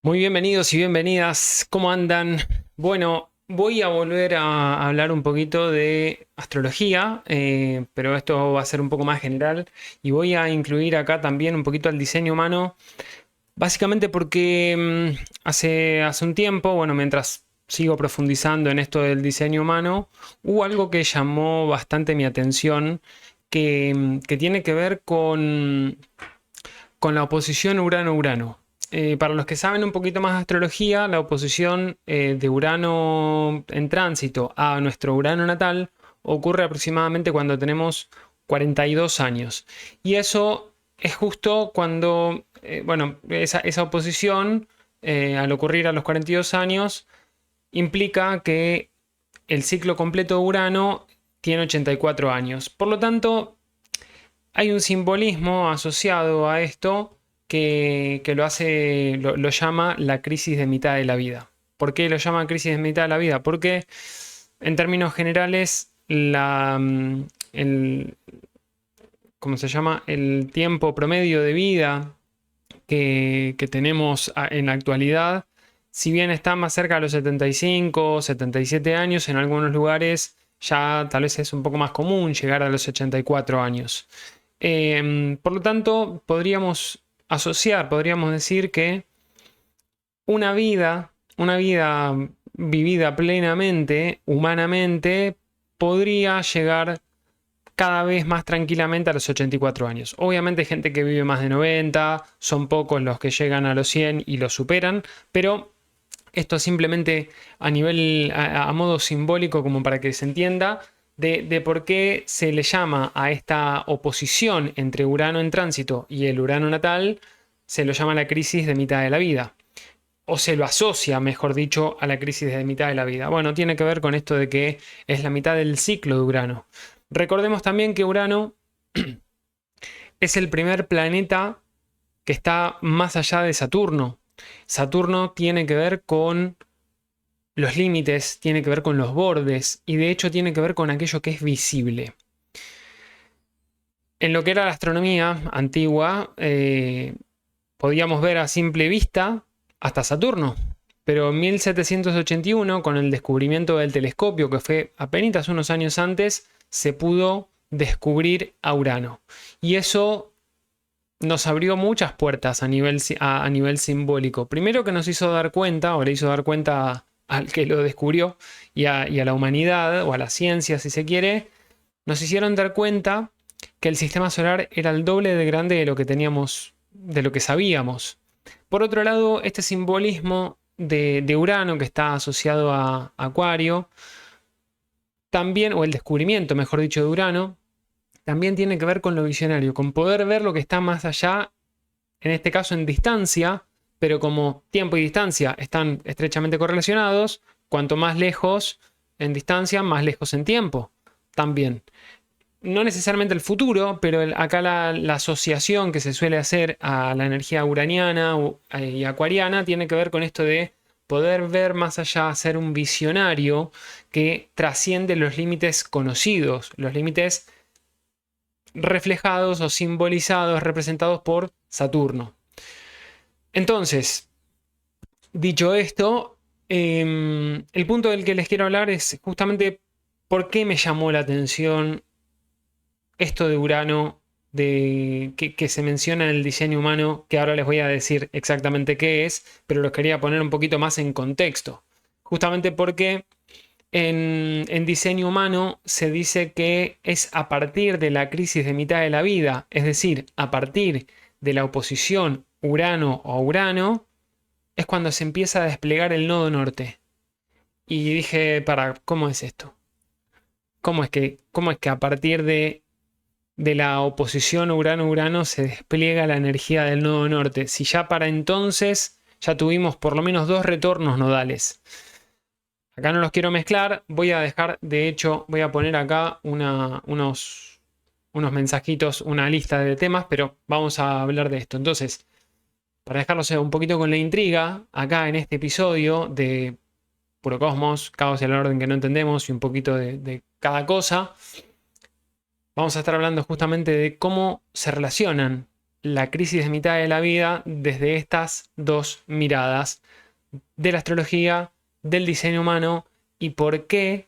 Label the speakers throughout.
Speaker 1: Muy bienvenidos y bienvenidas, ¿cómo andan? Bueno, voy a volver a hablar un poquito de astrología, pero esto va a ser un poco más general y voy a incluir acá también un poquito al diseño humano, básicamente porque hace un tiempo, bueno, mientras sigo profundizando en esto del diseño humano, hubo algo que llamó bastante mi atención que tiene que ver con la oposición Urano-Urano. Para los que saben un poquito más de astrología, la oposición de Urano en tránsito a nuestro Urano natal ocurre aproximadamente cuando tenemos 42 años. Y eso es justo cuando, bueno, esa oposición al ocurrir a los 42 años implica que el ciclo completo de Urano tiene 84 años. Por lo tanto, hay un simbolismo asociado a esto que lo llama la crisis de mitad de la vida. ¿Por qué lo llama crisis de mitad de la vida? Porque en términos generales el, ¿cómo se llama? El tiempo promedio de vida que tenemos en la actualidad, si bien está más cerca de los 75, 77 años, en algunos lugares ya tal vez es un poco más común llegar a los 84 años. Por lo tanto, podríamos decir que una vida vivida plenamente, humanamente, podría llegar cada vez más tranquilamente a los 84 años. Obviamente hay gente que vive más de 90, son pocos los que llegan a los 100 y lo superan, pero esto simplemente a modo simbólico, como para que se entienda, de por qué se le llama a esta oposición entre Urano en tránsito y el Urano natal, se lo llama la crisis de mitad de la vida. O se lo asocia, mejor dicho, a la crisis de mitad de la vida. Bueno, tiene que ver con esto de que es la mitad del ciclo de Urano. Recordemos también que Urano es el primer planeta que está más allá de Saturno. Saturno tiene que ver con los límites, tiene que ver con los bordes y de hecho tiene que ver con aquello que es visible. En lo que era la astronomía antigua, podíamos ver a simple vista hasta Saturno, pero en 1781, con el descubrimiento del telescopio, que fue apenas unos años antes, se pudo descubrir a Urano. Y eso nos abrió muchas puertas a nivel simbólico. Primero que nos hizo dar cuenta, o le hizo dar cuenta al que lo descubrió y a la humanidad, o a la ciencia si se quiere, nos hicieron dar cuenta que el sistema solar era el doble de grande de lo que teníamos, de lo que sabíamos. Por otro lado, este simbolismo de Urano que está asociado a Acuario, también, o el descubrimiento, mejor dicho, de Urano, también tiene que ver con lo visionario, con poder ver lo que está más allá, en este caso en distancia, pero como tiempo y distancia están estrechamente correlacionados, cuanto más lejos en distancia, más lejos en tiempo también. No necesariamente el futuro, pero acá la asociación que se suele hacer a la energía uraniana y acuariana tiene que ver con esto de poder ver más allá, ser un visionario que trasciende los límites conocidos, los límites reflejados o simbolizados, representados por Saturno. Entonces, dicho esto, el punto del que les quiero hablar es justamente por qué me llamó la atención esto de Urano, que se menciona en el diseño humano, que ahora les voy a decir exactamente qué es, pero los quería poner un poquito más en contexto. Justamente porque en diseño humano se dice que es a partir de la crisis de mitad de la vida, es decir, a partir de la oposición Urano a Urano, es cuando se empieza a desplegar el nodo norte. Y dije, ¿cómo es esto? ¿Cómo es que a partir de la oposición Urano-Urano se despliega la energía del nodo norte? Si ya para entonces ya tuvimos por lo menos dos retornos nodales. Acá no los quiero mezclar, voy a dejar, de hecho, voy a poner acá unos mensajitos, una lista de temas, pero vamos a hablar de esto. Entonces, para dejarlos un poquito con la intriga, acá en este episodio de Puro Cosmos, Caos y el orden que no entendemos y un poquito de cada cosa, vamos a estar hablando justamente de cómo se relacionan la crisis de mitad de la vida desde estas dos miradas de la astrología, del diseño humano y por qué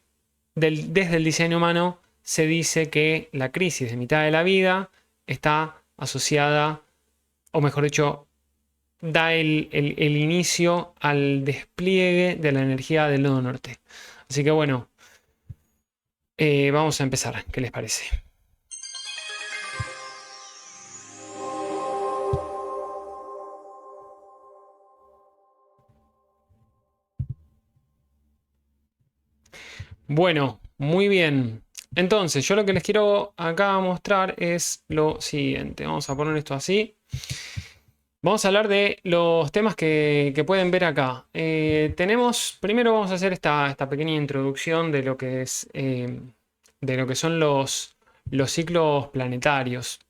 Speaker 1: desde el diseño humano se dice que la crisis de mitad de la vida está asociada, o mejor dicho, da el inicio al despliegue de la energía del nodo norte. Así que bueno, vamos a empezar. ¿Qué les parece? Bueno, muy bien. Entonces, yo lo que les quiero acá mostrar es lo siguiente. Vamos a poner esto así. Vamos a hablar de los temas que pueden ver acá. Primero vamos a hacer esta pequeña introducción de lo que es, de lo que son los ciclos planetarios.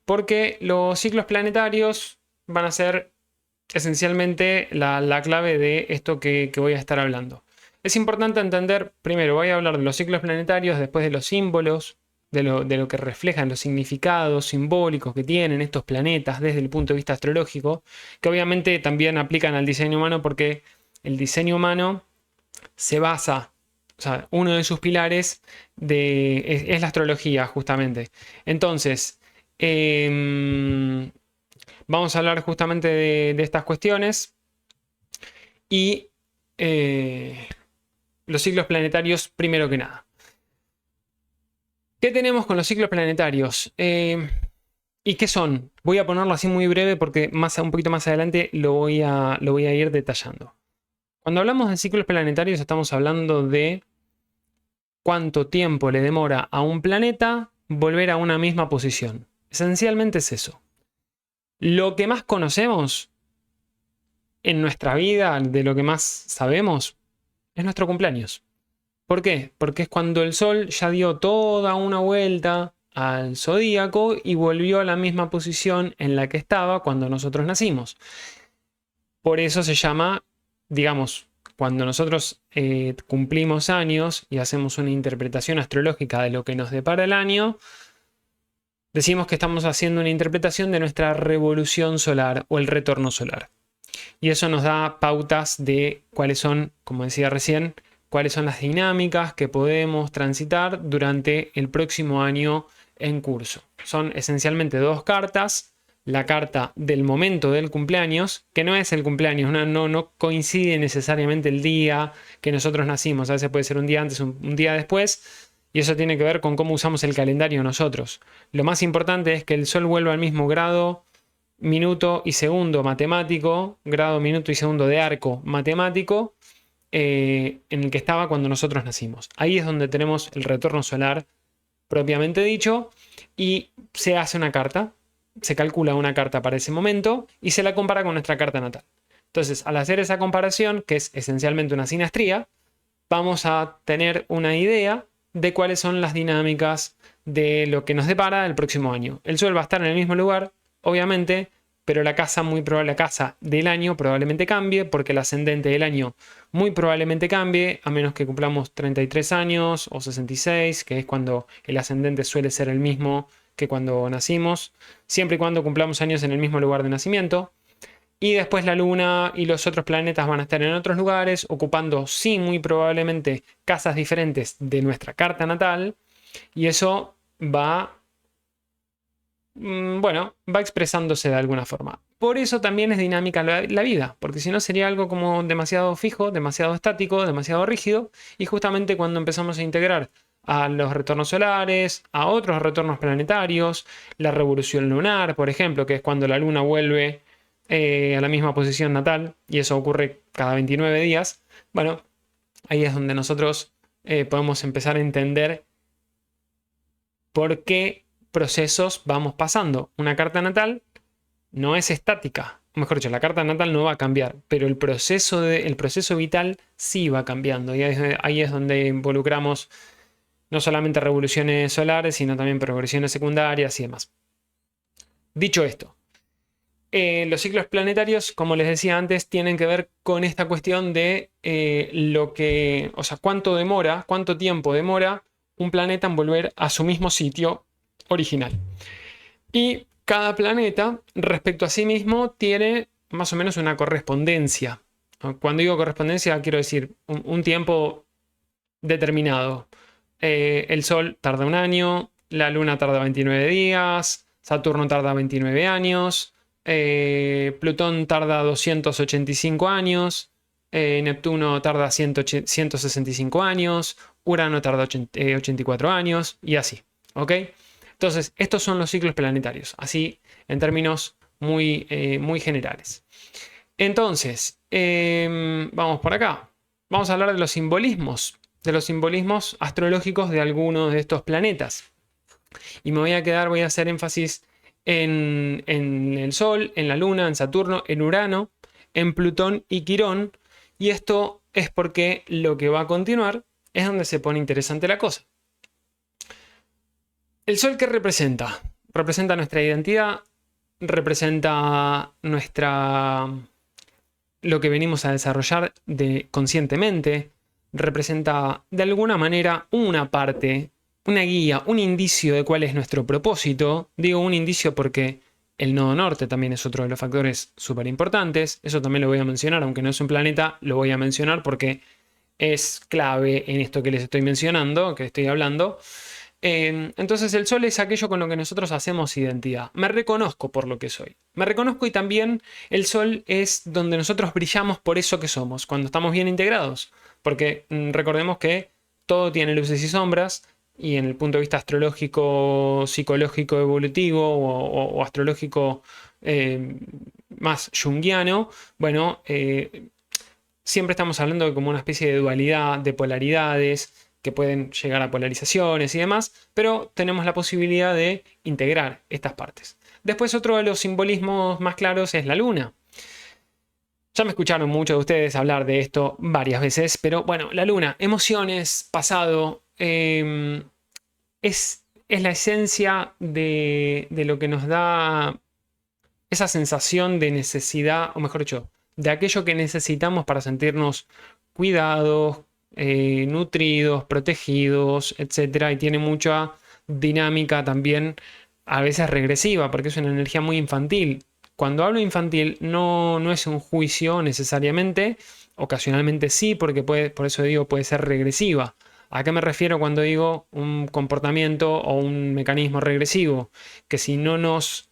Speaker 1: Porque los ciclos planetarios van a ser esencialmente la clave de esto que voy a estar hablando. Es importante entender, primero voy a hablar de los ciclos planetarios, después de los símbolos, de lo que reflejan los significados simbólicos que tienen estos planetas desde el punto de vista astrológico, que obviamente también aplican al diseño humano porque el diseño humano se basa, o sea, uno de sus pilares es la astrología justamente. Entonces, vamos a hablar justamente de estas cuestiones y los ciclos planetarios primero que nada. ¿Qué tenemos con los ciclos planetarios? ¿Y qué son? Voy a ponerlo así muy breve porque un poquito más adelante lo voy a ir detallando. Cuando hablamos de ciclos planetarios estamos hablando de cuánto tiempo le demora a un planeta volver a una misma posición. Esencialmente es eso. Lo que más conocemos en nuestra vida, de lo que más sabemos, es nuestro cumpleaños. ¿Por qué? Porque es cuando el Sol ya dio toda una vuelta al zodíaco y volvió a la misma posición en la que estaba cuando nosotros nacimos. Por eso se llama, digamos, cuando nosotros cumplimos años y hacemos una interpretación astrológica de lo que nos depara el año, decimos que estamos haciendo una interpretación de nuestra revolución solar o el retorno solar. Y eso nos da pautas de cuáles son, como decía recién, cuáles son las dinámicas que podemos transitar durante el próximo año en curso. Son esencialmente dos cartas. La carta del momento del cumpleaños, que no es el cumpleaños, no coincide necesariamente el día que nosotros nacimos. A veces puede ser un día antes, un día después. Y eso tiene que ver con cómo usamos el calendario nosotros. Lo más importante es que el Sol vuelva al mismo grado, minuto y segundo matemático, grado, minuto y segundo de arco matemático, en el que estaba cuando nosotros nacimos. Ahí es donde tenemos el retorno solar propiamente dicho y se hace una carta, se calcula una carta para ese momento y se la compara con nuestra carta natal. Entonces, al hacer esa comparación, que es esencialmente una sinastría, vamos a tener una idea de cuáles son las dinámicas de lo que nos depara el próximo año. El Sol va a estar en el mismo lugar, obviamente, pero la casa del año probablemente cambie, porque el ascendente del año muy probablemente cambie, a menos que cumplamos 33 años o 66, que es cuando el ascendente suele ser el mismo que cuando nacimos, siempre y cuando cumplamos años en el mismo lugar de nacimiento. Y después la Luna y los otros planetas van a estar en otros lugares, ocupando, sí, muy probablemente casas diferentes de nuestra carta natal, y eso va expresándose de alguna forma. Por eso también es dinámica la vida, porque si no sería algo como demasiado fijo, demasiado estático, demasiado rígido, y justamente cuando empezamos a integrar a los retornos solares, a otros retornos planetarios, la revolución lunar, por ejemplo, que es cuando la luna vuelve a la misma posición natal, y eso ocurre cada 29 días, bueno, ahí es donde nosotros podemos empezar a entender por qué procesos vamos pasando. Una carta natal no es estática. Mejor dicho, la carta natal no va a cambiar, pero el proceso vital sí va cambiando. Y ahí es donde involucramos no solamente revoluciones solares, sino también progresiones secundarias y demás. Dicho esto, los ciclos planetarios, como les decía antes, tienen que ver con esta cuestión de cuánto tiempo demora un planeta en volver a su mismo sitio original. Y cada planeta respecto a sí mismo tiene más o menos una correspondencia. Cuando digo correspondencia, quiero decir un tiempo determinado. El Sol tarda un año, la Luna tarda 29 días, Saturno tarda 29 años, Plutón tarda 285 años, Neptuno tarda 165 años, Urano tarda 84 años y así. ¿Ok? Entonces, estos son los ciclos planetarios, así en términos muy generales. Entonces, vamos por acá. Vamos a hablar de los simbolismos astrológicos de algunos de estos planetas. Y voy a hacer énfasis en el Sol, en la Luna, en Saturno, en Urano, en Plutón y Quirón. Y esto es porque lo que va a continuar es donde se pone interesante la cosa. ¿El Sol qué representa? Representa nuestra identidad, representa lo que venimos a desarrollar conscientemente, representa de alguna manera una parte, una guía, un indicio de cuál es nuestro propósito. Digo un indicio porque el nodo norte también es otro de los factores súper importantes. Eso también lo voy a mencionar, aunque no es un planeta, lo voy a mencionar porque es clave en esto que les estoy mencionando, que estoy hablando. Entonces el Sol es aquello con lo que nosotros hacemos identidad. Me reconozco por lo que soy. Me reconozco y también el Sol es donde nosotros brillamos por eso que somos, cuando estamos bien integrados. Porque recordemos que todo tiene luces y sombras y en el punto de vista astrológico, psicológico, evolutivo o astrológico más junguiano, bueno, siempre estamos hablando de como una especie de dualidad, de polaridades que pueden llegar a polarizaciones y demás, pero tenemos la posibilidad de integrar estas partes. Después otro de los simbolismos más claros es la luna. Ya me escucharon muchos de ustedes hablar de esto varias veces, pero bueno, la luna, emociones, pasado, es la esencia de lo que nos da esa sensación de necesidad, o mejor dicho, de aquello que necesitamos para sentirnos cuidados, nutridos, protegidos, etc. Y tiene mucha dinámica también, a veces regresiva, porque es una energía muy infantil. Cuando hablo infantil no es un juicio necesariamente, ocasionalmente sí, porque por eso digo puede ser regresiva. ¿A qué me refiero cuando digo un comportamiento o un mecanismo regresivo? Que si no nos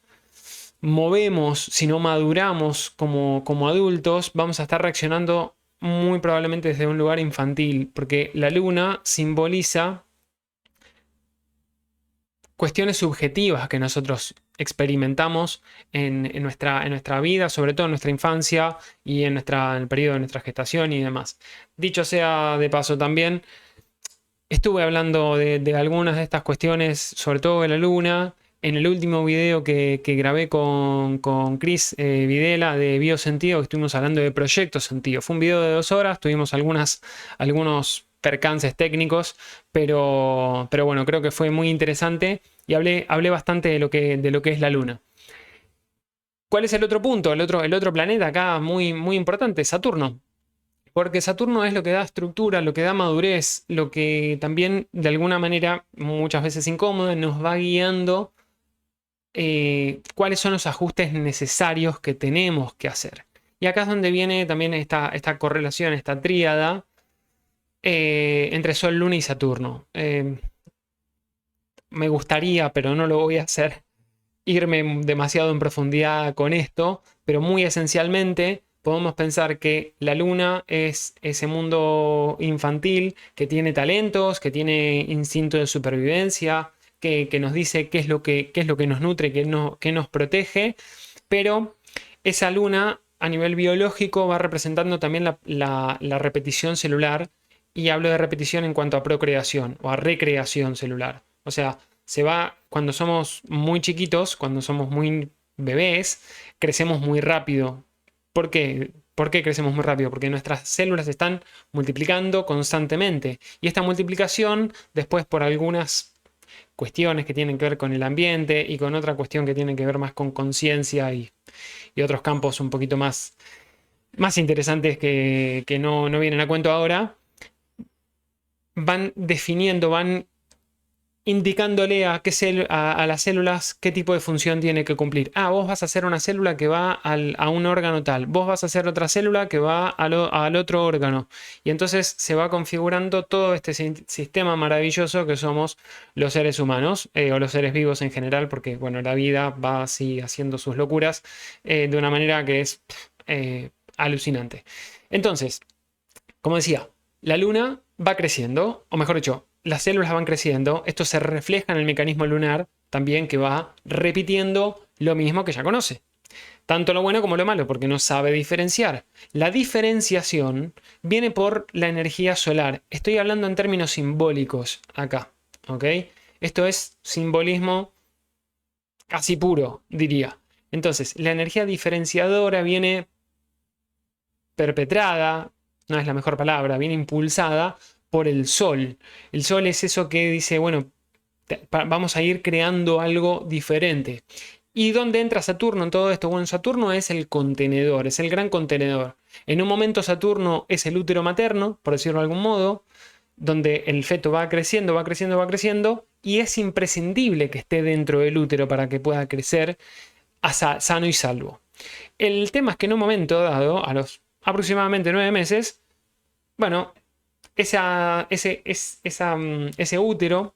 Speaker 1: movemos, si no maduramos como adultos, vamos a estar reaccionando muy probablemente desde un lugar infantil, porque la luna simboliza cuestiones subjetivas que nosotros experimentamos en nuestra vida, sobre todo en nuestra infancia y en el periodo de nuestra gestación y demás. Dicho sea de paso también, estuve hablando de algunas de estas cuestiones, sobre todo de la luna, en el último video que grabé con Chris Videla de Biosentido, que estuvimos hablando de Proyecto Sentido. Fue un video de 2 horas, tuvimos algunos percances técnicos, pero bueno, creo que fue muy interesante y hablé bastante de lo que es la luna. ¿Cuál es el otro punto? El otro planeta acá muy importante, Saturno. Porque Saturno es lo que da estructura, lo que da madurez, lo que también de alguna manera, muchas veces incómoda, nos va guiando cuáles son los ajustes necesarios que tenemos que hacer. Y acá es donde viene también esta correlación, esta tríada entre Sol, Luna y Saturno. Me gustaría, pero no lo voy a hacer, irme demasiado en profundidad con esto, pero muy esencialmente podemos pensar que la luna es ese mundo infantil que tiene talentos, que tiene instinto de supervivencia, que nos dice qué es lo que nos nutre, qué nos protege, pero esa luna a nivel biológico va representando también la repetición celular, y hablo de repetición en cuanto a procreación o a recreación celular. O sea, cuando somos muy chiquitos, cuando somos muy bebés, crecemos muy rápido. ¿Por qué? ¿Por qué crecemos muy rápido? Porque nuestras células están multiplicando constantemente. Y esta multiplicación, después por algunas cuestiones que tienen que ver con el ambiente y con otra cuestión que tiene que ver más con conciencia y otros campos un poquito más interesantes que no vienen a cuento ahora, van definiendo, van indicándole a las células qué tipo de función tiene que cumplir. Ah, vos vas a hacer una célula que va a un órgano tal, vos vas a hacer otra célula que va al otro órgano. Y entonces se va configurando todo este sistema maravilloso que somos los seres humanos, o los seres vivos en general, porque bueno, la vida va así haciendo sus locuras de una manera que es alucinante. Entonces, como decía, la luna va creciendo, o mejor dicho, las células van creciendo. Esto se refleja en el mecanismo lunar también, que va repitiendo lo mismo que ya conoce. Tanto lo bueno como lo malo, porque no sabe diferenciar. La diferenciación viene por la energía solar. Estoy hablando en términos simbólicos acá, ¿ok? Esto es simbolismo casi puro, diría. Entonces, la energía diferenciadora viene perpetrada, no es la mejor palabra, viene impulsada por el Sol. El Sol es eso que dice, bueno, vamos a ir creando algo diferente. ¿Y dónde entra Saturno en todo esto? Bueno, Saturno es el contenedor, es el gran contenedor. En un momento Saturno es el útero materno, por decirlo de algún modo, donde el feto va creciendo, va creciendo, va creciendo, y es imprescindible que esté dentro del útero para que pueda crecer sano y salvo. El tema es que en un momento dado, a los aproximadamente 9 meses, bueno, ese útero,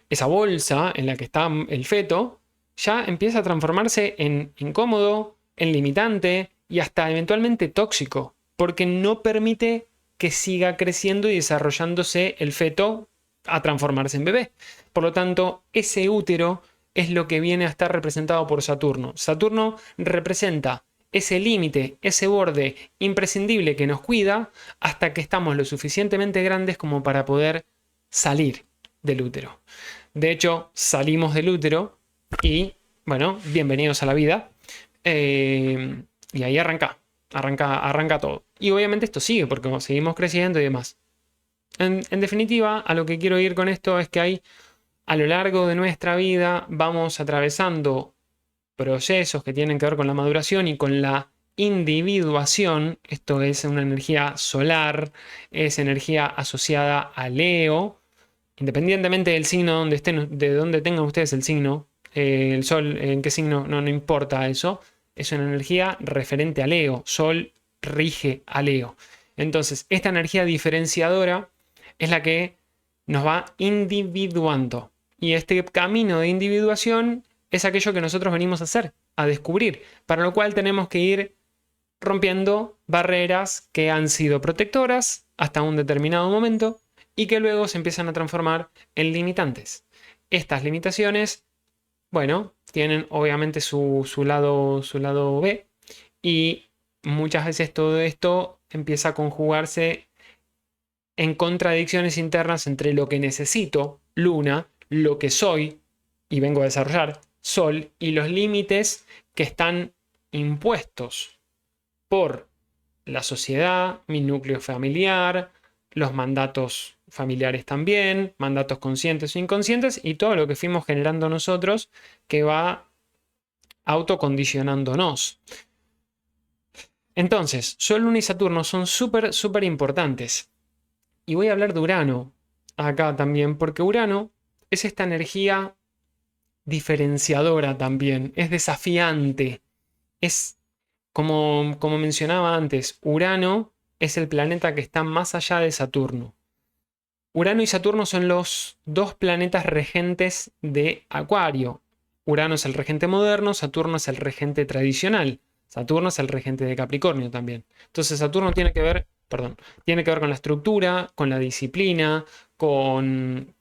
Speaker 1: esa bolsa en la que está el feto, ya empieza a transformarse en incómodo, en limitante y hasta eventualmente tóxico, porque no permite que siga creciendo y desarrollándose el feto a transformarse en bebé. Por lo tanto, ese útero es lo que viene a estar representado por Saturno. Saturno representa ese límite, ese borde imprescindible que nos cuida hasta que estamos lo suficientemente grandes como para poder salir del útero. De hecho, salimos del útero y, bueno, bienvenidos a la vida. Y ahí arranca todo. Y obviamente esto sigue porque seguimos creciendo y demás. En definitiva, a lo que quiero ir con esto es que a lo largo de nuestra vida vamos atravesando procesos que tienen que ver con la maduración y con la individuación. Esto es una energía solar, es energía asociada a Leo. Independientemente del signo donde estén, de donde tengan ustedes el signo, el Sol, en qué signo, no importa eso. Es una energía referente a Leo. Sol rige a Leo. Entonces, esta energía diferenciadora es la que nos va individuando. Y este camino de individuación es aquello que nosotros venimos a hacer, a descubrir, para lo cual tenemos que ir rompiendo barreras que han sido protectoras hasta un determinado momento y que luego se empiezan a transformar en limitantes. Estas limitaciones, bueno, tienen obviamente su lado B, y muchas veces todo esto empieza a conjugarse en contradicciones internas entre lo que necesito, Luna, lo que soy y vengo a desarrollar, Sol, y los límites que están impuestos por la sociedad, mi núcleo familiar, los mandatos familiares también, mandatos conscientes o inconscientes, y todo lo que fuimos generando nosotros que va autocondicionándonos. Entonces, Sol, Luna y Saturno son súper importantes. Y voy a hablar de Urano acá también, porque Urano es esta energía diferenciadora también, es desafiante, es como mencionaba antes, Urano es el planeta que está más allá de Saturno. Urano y Saturno son los dos planetas regentes de Acuario. Urano es el regente moderno, Saturno es el regente tradicional. Saturno es el regente de Capricornio también. Entonces Saturno tiene que ver con la estructura, con la disciplina, con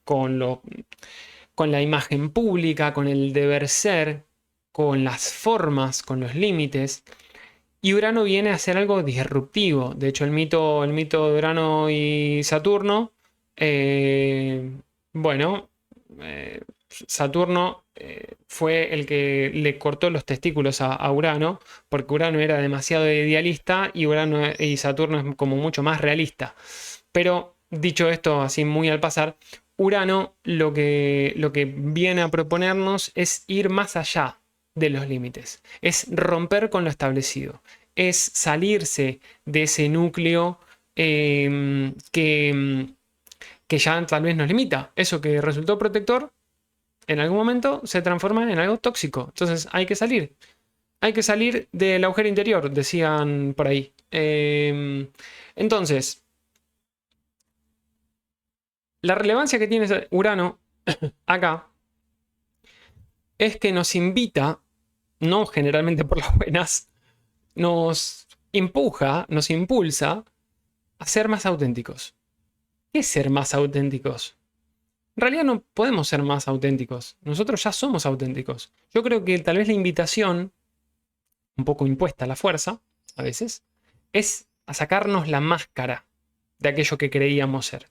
Speaker 1: la imagen pública, con el deber ser, con las formas, con los límites. Y Urano viene a ser algo disruptivo. De hecho, el mito de Urano y Saturno, bueno, Saturno fue el que le cortó los testículos a Urano, porque Urano era demasiado idealista y Saturno es como mucho más realista. Pero dicho esto así muy al pasar, Urano lo que viene a proponernos es ir más allá de los límites, es romper con lo establecido, es salirse de ese núcleo que que ya tal vez nos limita. Eso que resultó protector, en algún momento se transforma en algo tóxico. Entonces hay que salir. Hay que salir del agujero interior, decían por ahí. Entonces, la relevancia que tiene Urano acá es que nos invita, no generalmente por las buenas, nos empuja, nos impulsa a ser más auténticos. ¿Qué es ser más auténticos? En realidad no podemos ser más auténticos. Nosotros ya somos auténticos. Yo creo que tal vez la invitación, un poco impuesta a la fuerza, a veces, es a sacarnos la máscara de aquello que creíamos ser.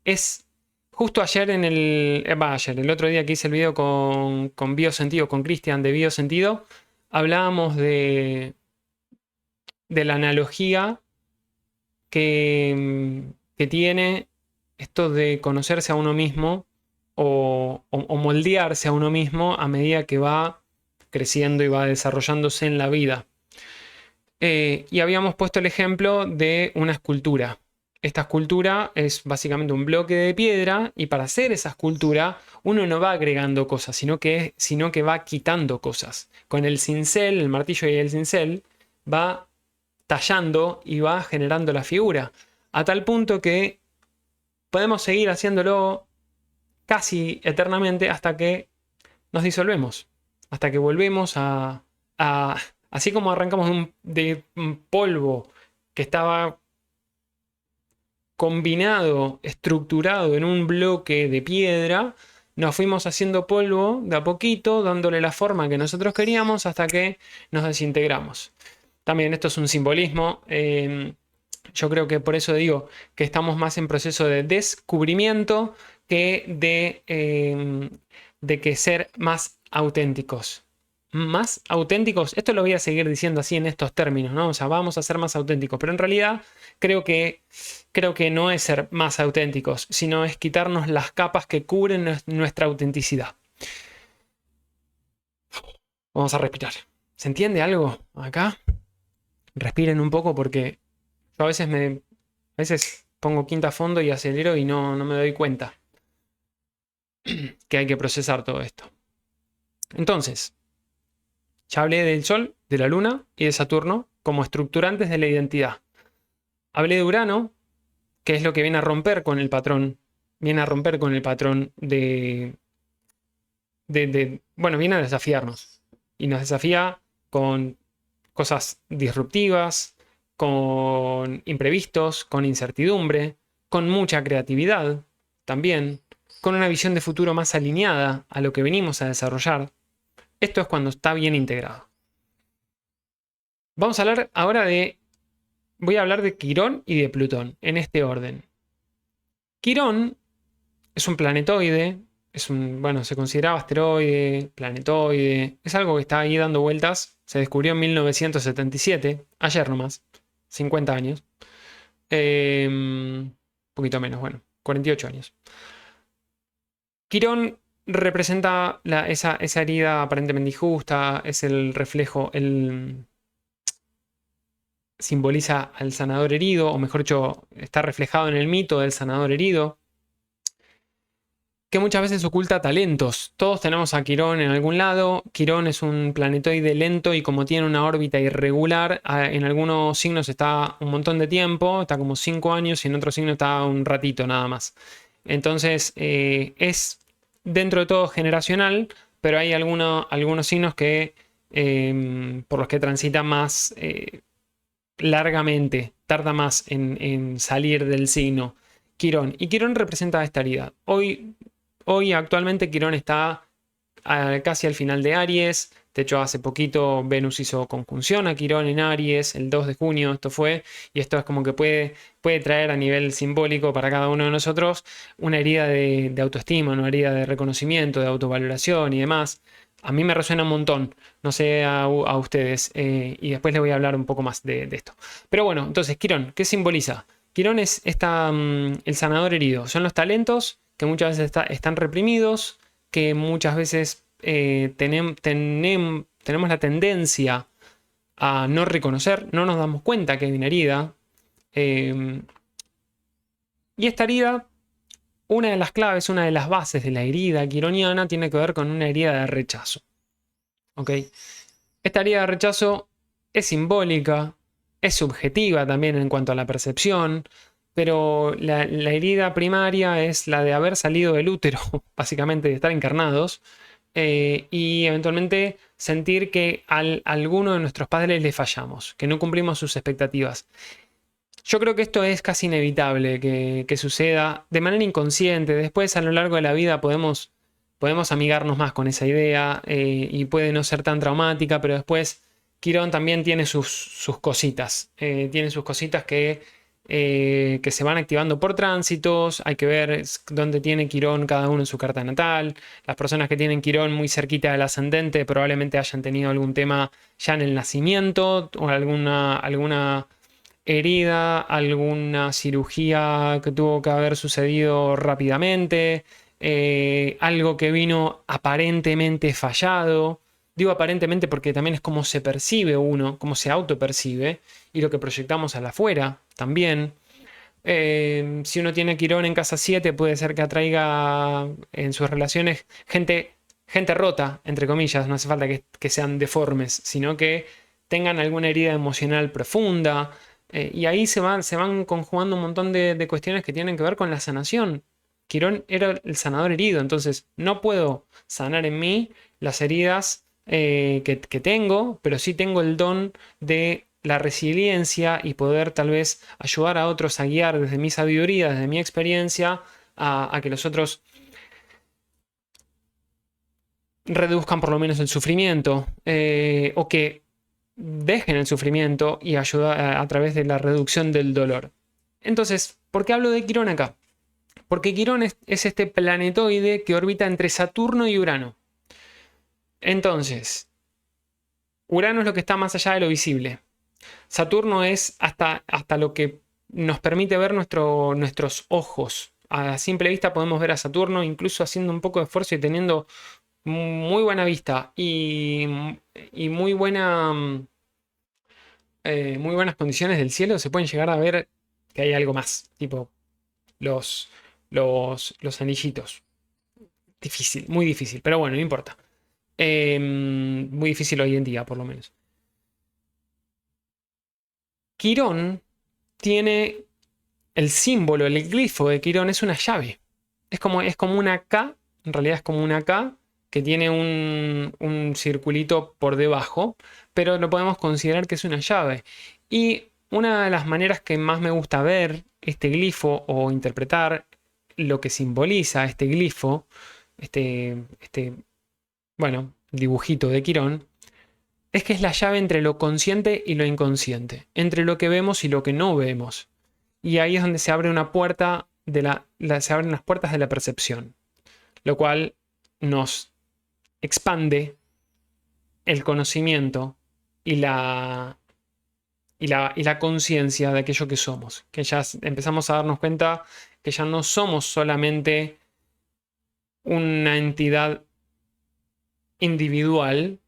Speaker 1: Es justo ayer el otro día que hice el video con Biosentido, con Cristian de Biosentido, hablábamos de la analogía que tiene esto de conocerse a uno mismo o moldearse a uno mismo a medida que va creciendo y va desarrollándose en la vida. Y habíamos puesto el ejemplo de una escultura. Esta escultura es básicamente un bloque de piedra y para hacer esa escultura uno no va agregando cosas, sino que va quitando cosas. Con el cincel, el martillo y el cincel, va tallando y va generando la figura. A tal punto que podemos seguir haciéndolo casi eternamente hasta que nos disolvemos. Hasta que volvemos así como arrancamos de un polvo que estaba combinado, estructurado en un bloque de piedra, nos fuimos haciendo polvo de a poquito, dándole la forma que nosotros queríamos hasta que nos desintegramos. También esto es un simbolismo. Yo creo que por eso digo que estamos más en proceso de descubrimiento que de que ser más auténticos. Más auténticos, esto lo voy a seguir diciendo así en estos términos, ¿no? O sea, vamos a ser más auténticos, pero en realidad creo que no es ser más auténticos, sino es quitarnos las capas que cubren nuestra autenticidad. Vamos a respirar. ¿Se entiende algo acá? Respiren un poco porque yo a veces pongo quinta a fondo y acelero y no me doy cuenta que hay que procesar todo esto. Entonces, ya hablé del Sol, de la Luna y de Saturno como estructurantes de la identidad. Hablé de Urano, que es lo que viene a romper con el patrón. Viene a romper con el patrón bueno, viene a desafiarnos. Y nos desafía con cosas disruptivas, con imprevistos, con incertidumbre, con mucha creatividad también, con una visión de futuro más alineada a lo que venimos a desarrollar. Esto es cuando está bien integrado. Vamos a hablar ahora voy a hablar de Quirón y de Plutón, en este orden. Quirón es un planetoide, se consideraba asteroide, planetoide, es algo que está ahí dando vueltas, se descubrió en 1977, ayer nomás, 50 años, poquito menos, 48 años. Quirón representa esa herida aparentemente injusta, es el reflejo, simboliza al sanador herido, o mejor dicho, está reflejado en el mito del sanador herido, que muchas veces oculta talentos. Todos tenemos a Quirón en algún lado. Quirón es un planetoide lento y como tiene una órbita irregular, en algunos signos está un montón de tiempo, está como 5 años y en otros signos está un ratito nada más. Entonces es dentro de todo generacional, pero hay algunos signos que por los que transita más largamente, tarda más en salir del signo. Quirón. Y Quirón representa esta herida. Hoy actualmente Quirón está casi al final de Aries. De hecho, hace poquito Venus hizo conjunción a Quirón en Aries, el 2 de junio esto fue, y esto es como que puede traer a nivel simbólico para cada uno de nosotros una herida de autoestima, una herida de reconocimiento, de autovaloración y demás. A mí me resuena un montón, no sé a ustedes, y después les voy a hablar un poco más de esto. Pero bueno, entonces, Quirón, ¿qué simboliza? Quirón es el sanador herido, son los talentos que muchas veces están reprimidos, que muchas veces tenemos la tendencia a no reconocer, no nos damos cuenta que hay una herida. Y esta herida una de las claves, una de las bases de la herida quironiana tiene que ver con una herida de rechazo. ¿Ok? Esta herida de rechazo es simbólica, es subjetiva también en cuanto a la percepción, pero la herida primaria es la de haber salido del útero, básicamente de estar encarnados, y eventualmente sentir que a alguno de nuestros padres le fallamos, que no cumplimos sus expectativas. Yo creo que esto es casi inevitable que suceda de manera inconsciente. Después, a lo largo de la vida, podemos amigarnos más con esa idea, y puede no ser tan traumática, pero después Quirón también tiene sus cositas. Tiene sus cositas que se van activando por tránsitos. Hay que ver dónde tiene Quirón cada uno en su carta natal. Las personas que tienen Quirón muy cerquita del ascendente probablemente hayan tenido algún tema ya en el nacimiento o alguna herida, alguna cirugía que tuvo que haber sucedido rápidamente, algo que vino aparentemente fallado. Digo aparentemente porque también es como se percibe uno, cómo se autopercibe y lo que proyectamos a la afuera también. Si uno tiene Quirón en casa 7, puede ser que atraiga en sus relaciones gente rota, entre comillas. No hace falta que sean deformes, sino que tengan alguna herida emocional profunda. Y ahí se van conjugando un montón de cuestiones que tienen que ver con la sanación. Quirón era el sanador herido, entonces no puedo sanar en mí las heridas que tengo, pero sí tengo el don de la resiliencia y poder tal vez ayudar a otros a guiar desde mi sabiduría, desde mi experiencia, a que los otros reduzcan por lo menos el sufrimiento, o que dejen el sufrimiento y ayudar a través de la reducción del dolor. Entonces, ¿por qué hablo de Quirón acá? Porque Quirón es este planetoide que orbita entre Saturno y Urano. Entonces, Urano es lo que está más allá de lo visible. Saturno es hasta lo que nos permite ver nuestros ojos. A simple vista podemos ver a Saturno, incluso haciendo un poco de esfuerzo y teniendo muy buena vista y muy buenas condiciones del cielo, se pueden llegar a ver que hay algo más, tipo los, los anillitos. Difícil, muy difícil, pero bueno, no importa. Muy difícil hoy en día, por lo menos. Quirón tiene el símbolo, el glifo de Quirón es una llave. Es como una K, en realidad es como una K que tiene un circulito por debajo, pero lo podemos considerar que es una llave. Y una de las maneras que más me gusta ver este glifo o interpretar lo que simboliza este glifo, bueno, dibujito de Quirón, es que es la llave entre lo consciente y lo inconsciente, entre lo que vemos y lo que no vemos. Y ahí es donde se abre una puerta se abren las puertas de la percepción, lo cual nos expande el conocimiento y la conciencia de aquello que somos, que ya empezamos a darnos cuenta que ya no somos solamente una entidad individual,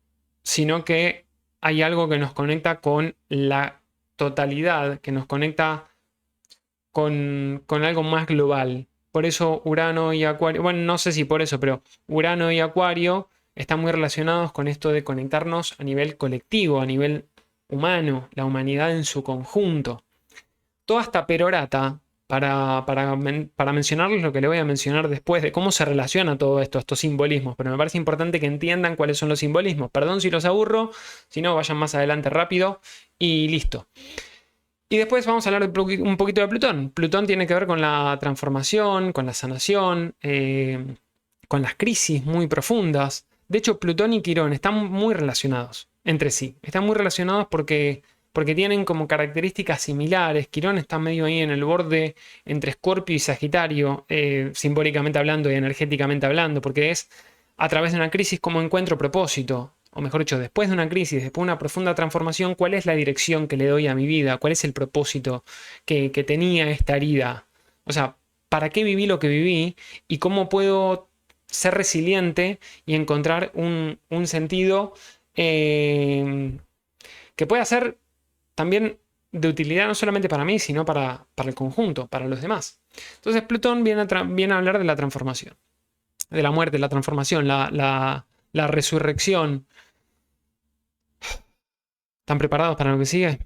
Speaker 1: sino que hay algo que nos conecta con la totalidad, que nos conecta con algo más global. Por eso Urano y Acuario, bueno, no sé si por eso, pero Urano y Acuario están muy relacionados con esto de conectarnos a nivel colectivo, a nivel humano, la humanidad en su conjunto. Toda esta perorata, para mencionarles lo que le voy a mencionar después de cómo se relaciona todo esto, estos simbolismos, pero me parece importante que entiendan cuáles son los simbolismos. Perdón si los aburro, si no, vayan más adelante rápido y listo. Y después vamos a hablar un poquito de Plutón. Plutón tiene que ver con la transformación, con la sanación, con las crisis muy profundas. De hecho, Plutón y Quirón están muy relacionados entre sí. Están muy relacionados porque tienen como características similares. Quirón está medio ahí en el borde entre Escorpio y Sagitario, simbólicamente hablando y energéticamente hablando, porque es a través de una crisis como encuentro propósito. O mejor dicho, después de una crisis, después de una profunda transformación, ¿cuál es la dirección que le doy a mi vida? ¿Cuál es el propósito que tenía esta herida? O sea, ¿para qué viví lo que viví? ¿Y cómo puedo ser resiliente y encontrar un sentido que pueda ser también de utilidad no solamente para mí, sino para el conjunto, para los demás. Entonces Plutón viene a hablar de la transformación, de la muerte, la transformación, la resurrección. ¿Están preparados para lo que sigue?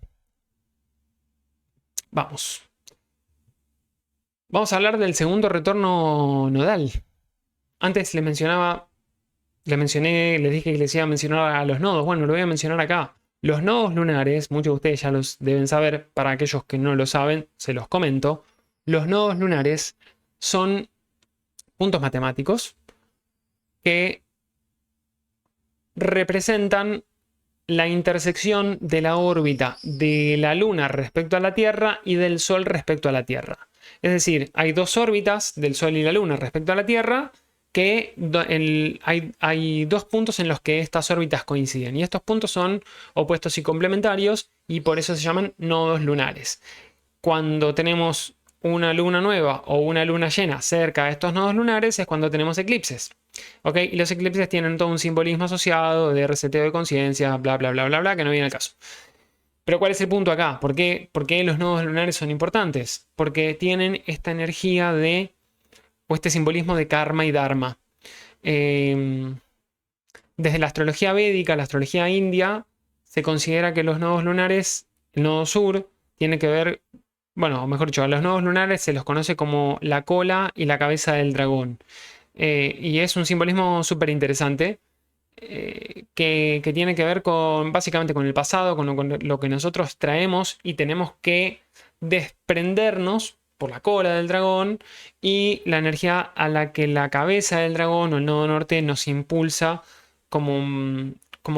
Speaker 1: Vamos. Vamos a hablar del segundo retorno nodal. Antes les dije que les iba a mencionar a los nodos. Bueno, lo voy a mencionar acá. Los nodos lunares, muchos de ustedes ya los deben saber, para aquellos que no lo saben, se los comento. Los nodos lunares son puntos matemáticos que representan la intersección de la órbita de la Luna respecto a la Tierra y del Sol respecto a la Tierra. Es decir, hay dos órbitas del Sol y la Luna respecto a la Tierra que hay dos puntos en los que estas órbitas coinciden. Y estos puntos son opuestos y complementarios y por eso se llaman nodos lunares. Cuando tenemos una luna nueva o una luna llena cerca de estos nodos lunares es cuando tenemos eclipses. ¿Ok? Y los eclipses tienen todo un simbolismo asociado de reseteo de conciencia, bla, bla, bla, bla, bla, que no viene al caso. Pero ¿cuál es el punto acá? ¿Por qué los nodos lunares son importantes? Porque tienen esta energía o este simbolismo de karma y dharma. Desde la astrología védica, la astrología india, se considera que los nodos lunares, el nodo sur, tiene que ver, bueno, o mejor dicho, a los nodos lunares se los conoce como la cola y la cabeza del dragón. Y es un simbolismo súper interesante que tiene que ver básicamente con el pasado, con lo que nosotros traemos y tenemos que desprendernos por la cola del dragón y la energía a la que la cabeza del dragón o el nodo norte nos impulsa como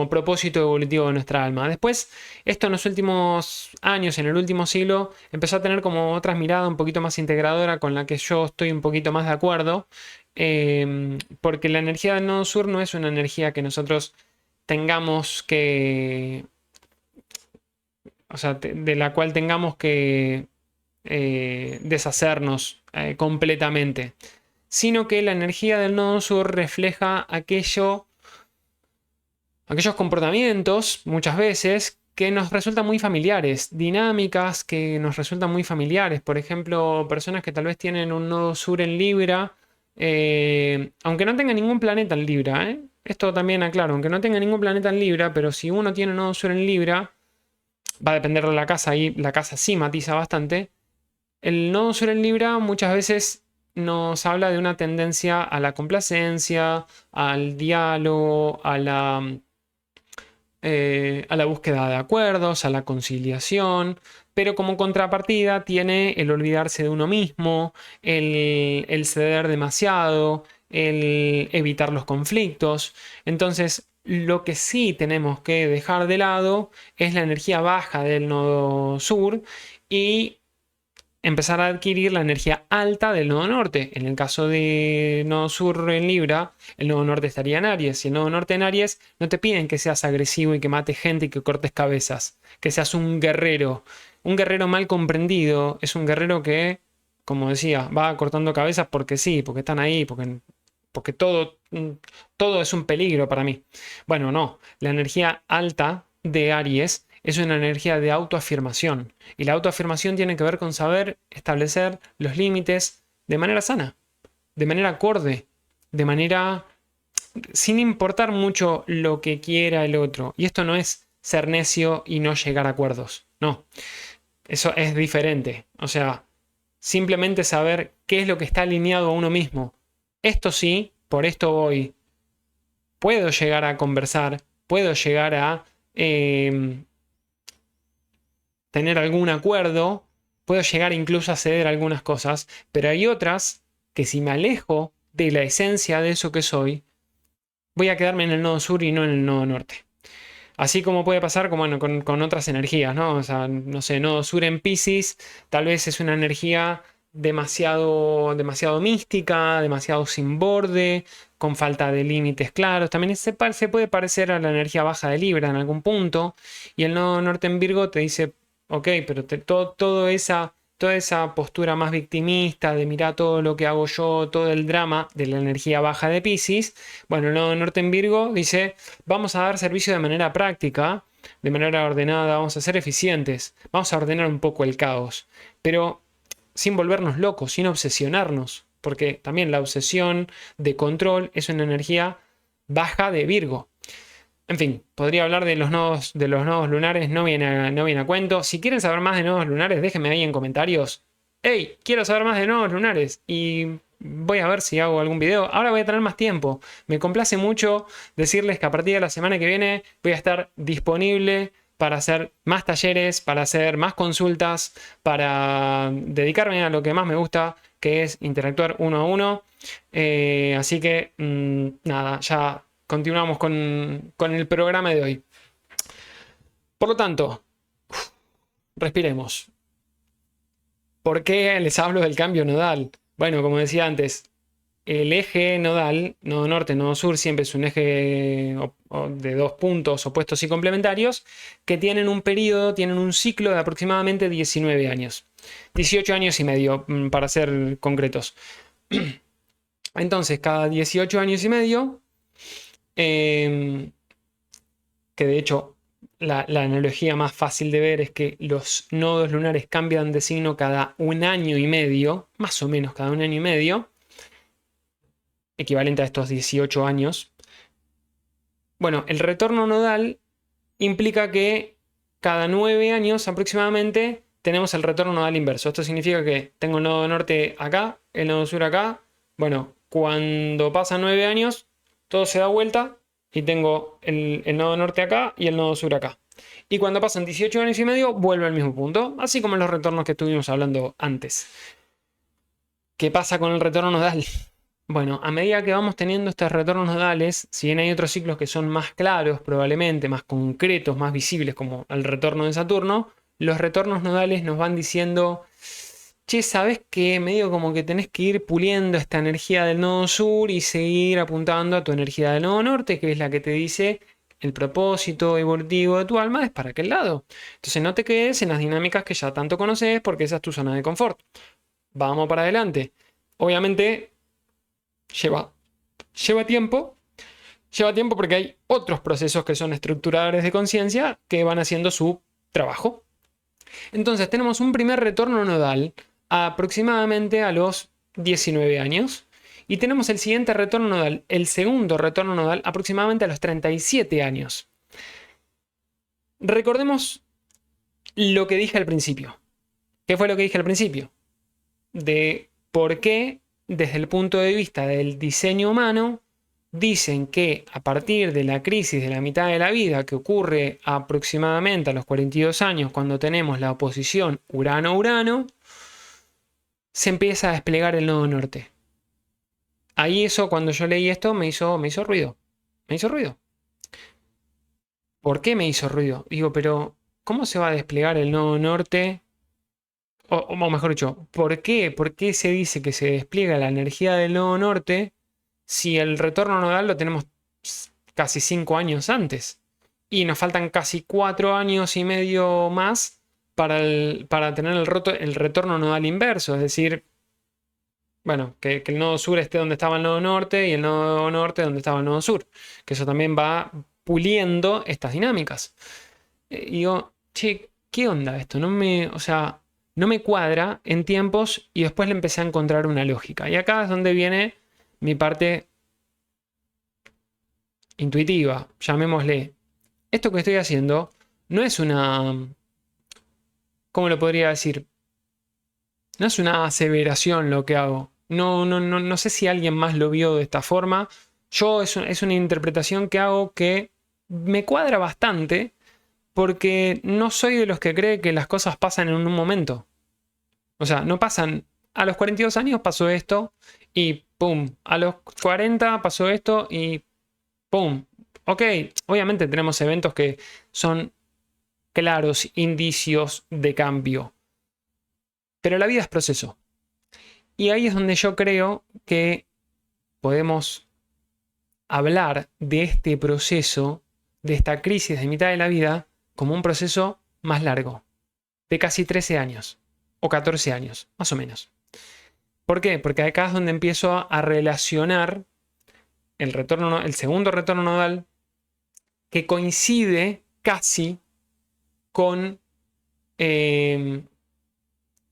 Speaker 1: propósito evolutivo de nuestra alma. Después, esto en los últimos años, en el último siglo, empezó a tener como otra mirada un poquito más integradora con la que yo estoy un poquito más de acuerdo, porque la energía del nodo sur no es una energía que nosotros tengamos que, o sea, de la cual tengamos que deshacernos completamente, sino que la energía del nodo sur refleja aquellos comportamientos, muchas veces, que nos resultan muy familiares, dinámicas que nos resultan muy familiares. Por ejemplo, personas que tal vez tienen un nodo sur en Libra, aunque no tenga ningún planeta en Libra, esto también aclaro, aunque no tenga ningún planeta en Libra, pero si uno tiene nodo sur en Libra, va a depender de la casa, y la casa sí matiza bastante. El nodo sur en Libra muchas veces nos habla de una tendencia a la complacencia, al diálogo, a la búsqueda de acuerdos, a la conciliación, pero como contrapartida tiene el olvidarse de uno mismo, el ceder demasiado, el evitar los conflictos. Entonces, lo que sí tenemos que dejar de lado es la energía baja del nodo sur y empezar a adquirir la energía alta del nodo norte. En el caso de nodo sur en Libra, el nodo norte estaría en Aries. Y el nodo norte en Aries no te piden que seas agresivo y que mates gente y que cortes cabezas. Que seas un guerrero. Un guerrero mal comprendido es un guerrero que, como decía, va cortando cabezas porque sí, porque están ahí, porque todo es un peligro para mí. Bueno, no. La energía alta de Aries es una energía de autoafirmación. Y la autoafirmación tiene que ver con saber establecer los límites de manera sana, de manera acorde, de manera sin importar mucho lo que quiera el otro. Y esto no es ser necio y no llegar a acuerdos. No, eso es diferente. O sea, simplemente saber qué es lo que está alineado a uno mismo. Esto sí, por esto voy. Puedo llegar a conversar, puedo llegar a tener algún acuerdo, puedo llegar incluso a ceder algunas cosas, pero hay otras que si me alejo de la esencia de eso que soy, voy a quedarme en el nodo sur y no en el nodo norte. Así como puede pasar con otras energías, ¿no? O sea, no sé, nodo sur en Piscis, tal vez es una energía demasiado mística, demasiado sin borde, con falta de límites claros. También se puede parecer a la energía baja de Libra en algún punto. Y el nodo norte en Virgo te dice, ok, pero toda esa postura más victimista de mirar todo lo que hago yo, todo el drama de la energía baja de Piscis. Bueno, el nodo norte en Virgo dice, vamos a dar servicio de manera práctica, de manera ordenada, vamos a ser eficientes, vamos a ordenar un poco el caos, pero sin volvernos locos, sin obsesionarnos, porque también la obsesión de control es una energía baja de Virgo. En fin, podría hablar de los nodos lunares, no viene a cuento. Si quieren saber más de nodos lunares, déjenme ahí en comentarios. Hey, quiero saber más de nodos lunares. Y voy a ver si hago algún video. Ahora voy a tener más tiempo. Me complace mucho decirles que a partir de la semana que viene voy a estar disponible para hacer más talleres, para hacer más consultas, para dedicarme a lo que más me gusta, que es interactuar uno a uno. Así que, nada, ya continuamos con el programa de hoy. Por lo tanto, respiremos. ¿Por qué les hablo del cambio nodal? Bueno, como decía antes, el eje nodal, nodo norte, nodo sur, siempre es un eje de dos puntos opuestos y complementarios que tienen un periodo, tienen un ciclo de aproximadamente 19 años. 18 años y medio, para ser concretos. Entonces, cada 18 años y medio, que de hecho la analogía más fácil de ver es que los nodos lunares cambian de signo cada un año y medio, más o menos cada un año y medio, equivalente a estos 18 años. Bueno, el retorno nodal implica que cada 9 años aproximadamente tenemos el retorno nodal inverso. Esto significa que tengo el nodo norte acá, el nodo sur acá. Bueno, cuando pasan 9 años, todo se da vuelta y tengo el nodo norte acá y el nodo sur acá. Y cuando pasan 18 años y medio, vuelve al mismo punto, así como en los retornos que estuvimos hablando antes. ¿Qué pasa con el retorno nodal? Bueno, a medida que vamos teniendo estos retornos nodales, si bien hay otros ciclos que son más claros, probablemente más concretos, más visibles, como el retorno de Saturno, los retornos nodales nos van diciendo: che, ¿sabes qué? Medio como que tenés que ir puliendo esta energía del nodo sur y seguir apuntando a tu energía del nodo norte, que es la que te dice el propósito evolutivo de tu alma es para aquel lado. Entonces no te quedes en las dinámicas que ya tanto conoces, porque esa es tu zona de confort. Vamos para adelante. Obviamente lleva tiempo. Lleva tiempo porque hay otros procesos que son estructuradores de conciencia que van haciendo su trabajo. Entonces tenemos un primer retorno nodal aproximadamente a los 19 años. Y tenemos el siguiente retorno nodal, el segundo retorno nodal, aproximadamente a los 37 años. Recordemos lo que dije al principio. ¿Qué fue lo que dije al principio? De por qué, desde el punto de vista del diseño humano, dicen que a partir de la crisis de la mitad de la vida, que ocurre aproximadamente a los 42 años, cuando tenemos la oposición Urano-Urano, se empieza a desplegar el nodo norte. Ahí eso, cuando yo leí esto, me hizo ruido. Me hizo ruido. ¿Por qué me hizo ruido? Digo, pero ¿cómo se va a desplegar el nodo norte? O mejor dicho, ¿por qué? ¿Por qué se dice que se despliega la energía del nodo norte si el retorno nodal lo tenemos casi 5 años antes? Y nos faltan casi 4 años y medio más para tener el retorno nodal inverso. Es decir, bueno, que el nodo sur esté donde estaba el nodo norte y el nodo norte donde estaba el nodo sur. Que eso también va puliendo estas dinámicas. Y digo, che, ¿qué onda esto? No me cuadra en tiempos, y después le empecé a encontrar una lógica. Y acá es donde viene mi parte intuitiva, llamémosle. Esto que estoy haciendo no es una... ¿Cómo lo podría decir? No es una aseveración lo que hago. No sé si alguien más lo vio de esta forma. Yo es una interpretación que hago que me cuadra bastante, porque no soy de los que cree que las cosas pasan en un momento. O sea, no pasan. A los 42 años pasó esto y ¡pum! A los 40 pasó esto y ¡pum! Ok, obviamente tenemos eventos que son claros indicios de cambio. Pero la vida es proceso. Y ahí es donde yo creo que podemos hablar de este proceso, de esta crisis de mitad de la vida, como un proceso más largo, de casi 13 años o 14 años, más o menos. ¿Por qué? Porque acá es donde empiezo a relacionar el segundo retorno nodal, que coincide casi con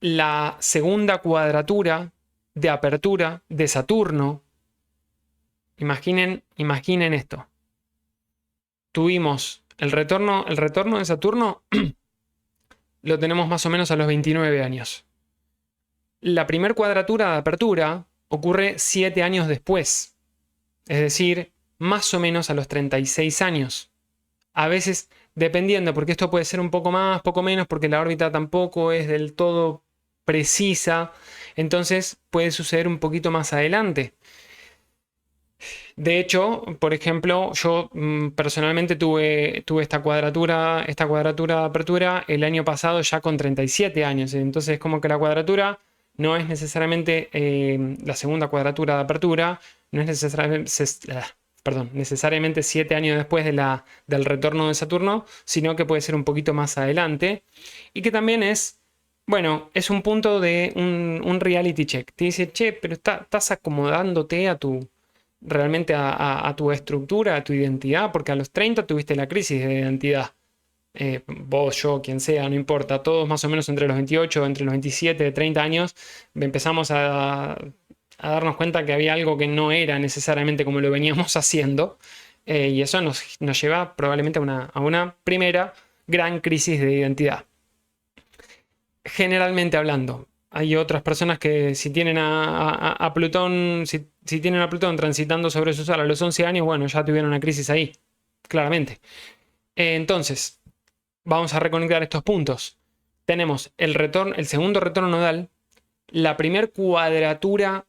Speaker 1: la segunda cuadratura de apertura de Saturno. Imaginen esto. Tuvimos el retorno de Saturno lo tenemos más o menos a los 29 años. La primer cuadratura de apertura ocurre 7 años después, es decir, más o menos a los 36 años. A veces, dependiendo, porque esto puede ser un poco más, poco menos, porque la órbita tampoco es del todo precisa, entonces puede suceder un poquito más adelante. De hecho, por ejemplo, yo personalmente tuve esta cuadratura de apertura el año pasado ya con 37 años. Entonces, como que la cuadratura no es necesariamente la segunda cuadratura de apertura, no es necesariamente 7 años después del retorno de Saturno, sino que puede ser un poquito más adelante. Y que también es, bueno, es un punto de un reality check. Te dice, che, pero estás acomodándote realmente a tu estructura, a tu identidad, porque a los 30 tuviste la crisis de identidad. Vos, yo, quien sea, no importa, todos más o menos entre los 28, entre los 27, 30 años, empezamos a darnos cuenta que había algo que no era necesariamente como lo veníamos haciendo, y eso nos lleva probablemente a una primera gran crisis de identidad. Generalmente hablando. Hay otras personas que si tienen a Plutón, si tienen a Plutón transitando sobre su sol a los 11 años, bueno, ya tuvieron una crisis ahí, claramente. Entonces, vamos a reconectar estos puntos. Tenemos el segundo retorno nodal, la primer cuadratura,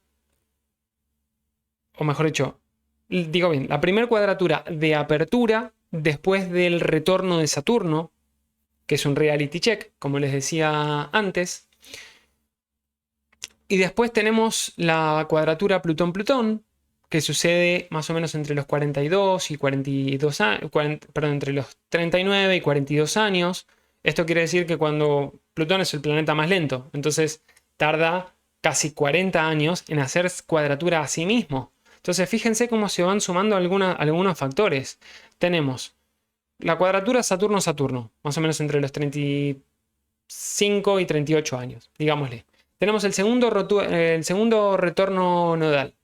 Speaker 1: o mejor dicho, digo bien, la primer cuadratura de apertura después del retorno de Saturno, que es un reality check, como les decía antes. Y después tenemos la cuadratura Plutón-Plutón, que sucede más o menos entre los 42 y 42 años, perdón, entre los 39 y 42 años. Esto quiere decir que cuando Plutón es el planeta más lento, entonces tarda casi 40 años en hacer cuadratura a sí mismo. Entonces fíjense cómo se van sumando algunos factores. Tenemos la cuadratura Saturno-Saturno, más o menos entre los 35 y 38 años, digámosle. Tenemos el segundo retorno nodal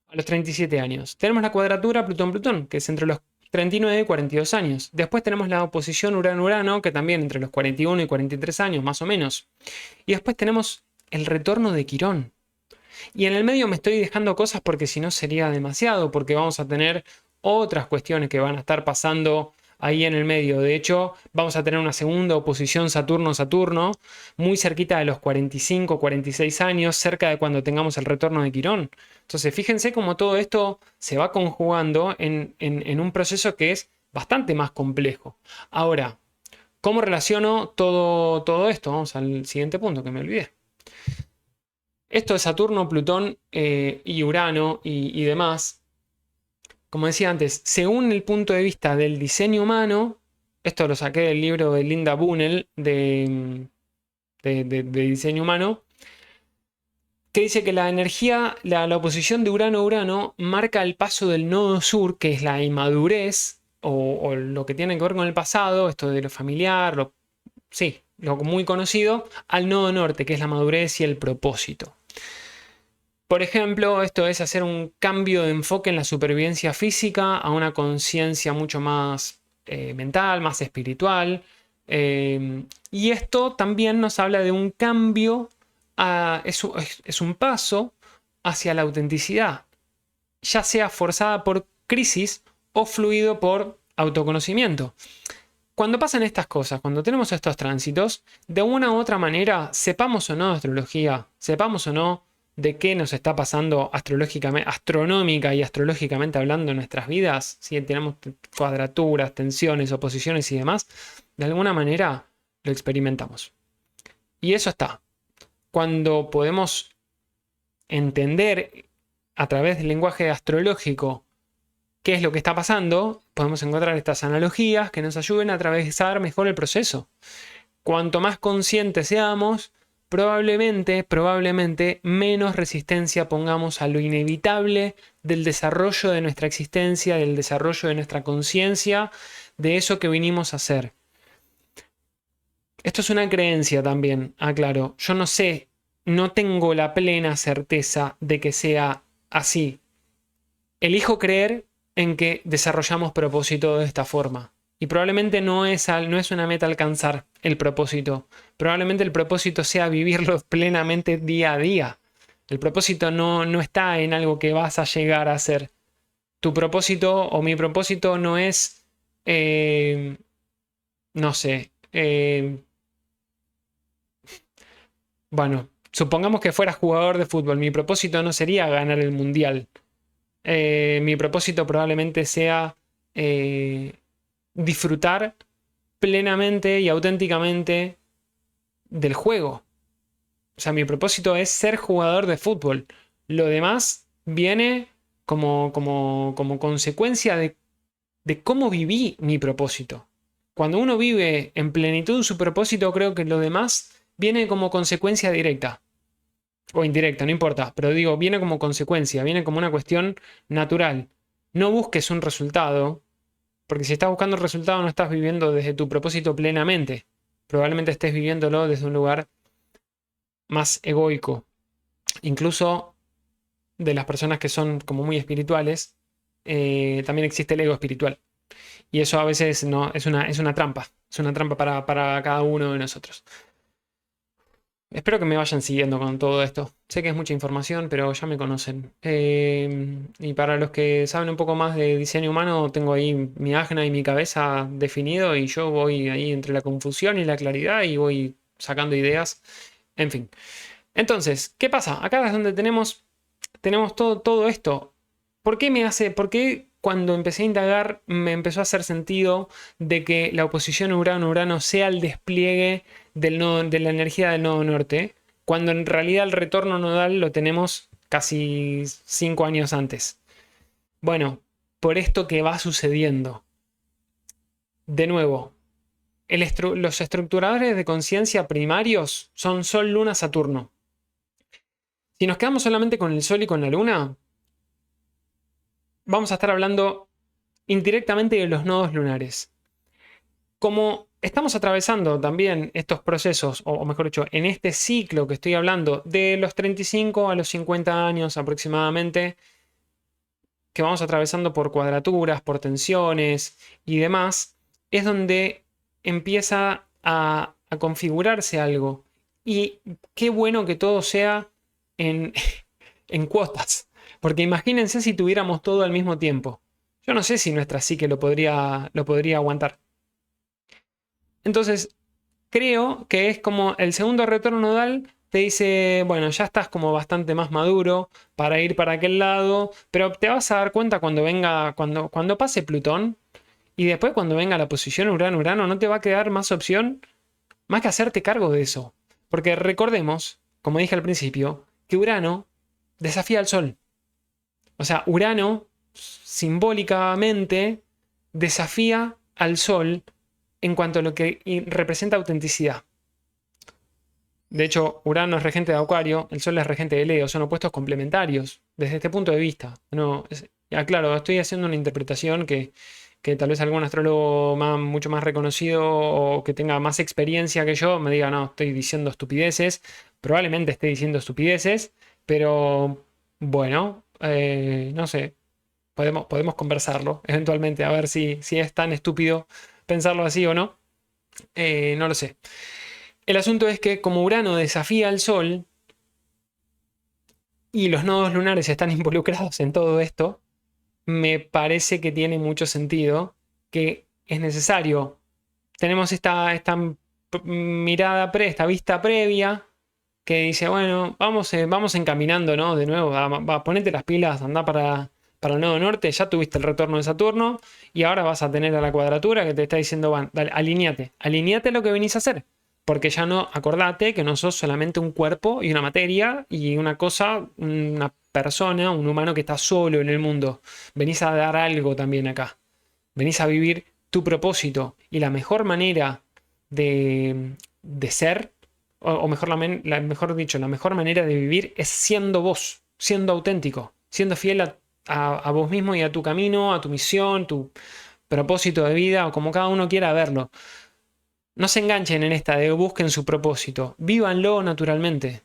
Speaker 1: a los 37 años. Tenemos la cuadratura Plutón-Plutón, que es entre los 39 y 42 años. Después tenemos la oposición Urano-Urano, que también entre los 41 y 43 años, más o menos. Y después tenemos el retorno de Quirón. Y en el medio me estoy dejando cosas porque si no sería demasiado, porque vamos a tener otras cuestiones que van a estar pasando ahí en el medio. De hecho, vamos a tener una segunda oposición Saturno-Saturno, muy cerquita de los 45, 46 años, cerca de cuando tengamos el retorno de Quirón. Entonces, fíjense cómo todo esto se va conjugando en un proceso que es bastante más complejo. Ahora, ¿cómo relaciono todo esto? Vamos al siguiente punto que me olvidé. Esto de Saturno, Plutón y Urano y demás, como decía antes, según el punto de vista del diseño humano, esto lo saqué del libro de Linda Bunnell de diseño humano, que dice que la energía, la oposición de Urano-Urano marca el paso del nodo sur, que es la inmadurez, o lo que tiene que ver con el pasado, esto de lo familiar, lo muy conocido, al nodo norte, que es la madurez y el propósito. Por ejemplo, esto es hacer un cambio de enfoque en la supervivencia física a una conciencia mucho más mental, más espiritual. Y esto también nos habla de un cambio, es un paso hacia la autenticidad, ya sea forzada por crisis o fluido por autoconocimiento. Cuando pasan estas cosas, cuando tenemos estos tránsitos, de una u otra manera, sepamos o no de astrología, sepamos o no de qué nos está pasando astronómica y astrológicamente hablando en nuestras vidas, si tenemos cuadraturas, tensiones, oposiciones y demás, de alguna manera lo experimentamos. Y eso está. Cuando podemos entender a través del lenguaje astrológico qué es lo que está pasando, podemos encontrar estas analogías que nos ayuden a atravesar mejor el proceso. Cuanto más conscientes seamos, probablemente menos resistencia pongamos a lo inevitable del desarrollo de nuestra existencia, del desarrollo de nuestra conciencia, de eso que vinimos a hacer. Esto es una creencia también, aclaro. Yo no sé, no tengo la plena certeza de que sea así. Elijo creer en que desarrollamos propósito de esta forma. Y probablemente no es una meta alcanzar el propósito. Probablemente el propósito sea vivirlo plenamente día a día. El propósito no está en algo que vas a llegar a hacer. Tu propósito o mi propósito no es, no sé, bueno, supongamos que fueras jugador de fútbol. Mi propósito no sería ganar el mundial. Mi propósito probablemente sea disfrutar plenamente y auténticamente del juego. O sea, mi propósito es ser jugador de fútbol. Lo demás viene como consecuencia de cómo viví mi propósito. Cuando uno vive en plenitud su propósito, creo que lo demás viene como consecuencia directa. O indirecta, no importa. Pero digo, viene como consecuencia, viene como una cuestión natural. No busques un resultado, porque si estás buscando un resultado no estás viviendo desde tu propósito plenamente. Probablemente estés viviéndolo desde un lugar más egoico. Incluso de las personas que son como muy espirituales, también existe el ego espiritual. Y eso a veces no, es una trampa. Es una trampa para cada uno de nosotros. Espero que me vayan siguiendo con todo esto. Sé que es mucha información, pero ya me conocen. Y para los que saben un poco más de diseño humano, tengo ahí mi ajna y mi cabeza definido y yo voy ahí entre la confusión y la claridad y voy sacando ideas. En fin. Entonces, ¿qué pasa? Acá es donde tenemos todo esto. ¿Por qué cuando empecé a indagar me empezó a hacer sentido de que la oposición Urano-Urano sea el despliegue de la energía del nodo norte, cuando en realidad el retorno nodal lo tenemos casi 5 años antes? Bueno, por esto que va sucediendo. De nuevo, los estructuradores de conciencia primarios son Sol, Luna, Saturno. Si nos quedamos solamente con el Sol y con la Luna, vamos a estar hablando indirectamente de los nodos lunares. Como estamos atravesando también estos procesos, o mejor dicho, en este ciclo que estoy hablando, de los 35 a los 50 años aproximadamente, que vamos atravesando por cuadraturas, por tensiones y demás, es donde empieza a configurarse algo. Y qué bueno que todo sea en, en cuotas. Porque imagínense si tuviéramos todo al mismo tiempo. Yo no sé si nuestra psique lo podría aguantar. Entonces, creo que es como el segundo retorno nodal te dice, bueno, ya estás como bastante más maduro para ir para aquel lado, pero te vas a dar cuenta cuando venga, cuando pase Plutón y después cuando venga la posición Urano-Urano, no te va a quedar más opción más que hacerte cargo de eso. Porque recordemos, como dije al principio, que Urano desafía al Sol. O sea, Urano simbólicamente desafía al Sol en cuanto a lo que representa autenticidad. De hecho, Urano es regente de Acuario, el Sol es regente de Leo, son opuestos complementarios desde este punto de vista. No, claro, estoy haciendo una interpretación que tal vez algún astrólogo mucho más reconocido o que tenga más experiencia que yo me diga, no, estoy diciendo estupideces. Probablemente esté diciendo estupideces, pero bueno, no sé, podemos conversarlo eventualmente a ver si es tan estúpido pensarlo así o no. No lo sé. El asunto es que como Urano desafía al Sol y los nodos lunares están involucrados en todo esto, me parece que tiene mucho sentido, que es necesario. Tenemos esta mirada, esta vista previa que dice, bueno, vamos encaminando, ¿no? De nuevo, ponete las pilas, anda para el nodo norte, ya tuviste el retorno de Saturno y ahora vas a tener a la cuadratura que te está diciendo, dale, alineate a lo que venís a hacer. Porque ya no, acordate que no sos solamente un cuerpo y una materia y una cosa, una persona, un humano que está solo en el mundo. Venís a dar algo también acá. Venís a vivir tu propósito. Y la mejor manera de ser, o mejor dicho, la mejor manera de vivir es siendo vos, siendo auténtico, siendo fiel a vos mismo y a tu camino, a tu misión, tu propósito de vida o como cada uno quiera verlo. No se enganchen en esta de busquen su propósito, vívanlo naturalmente.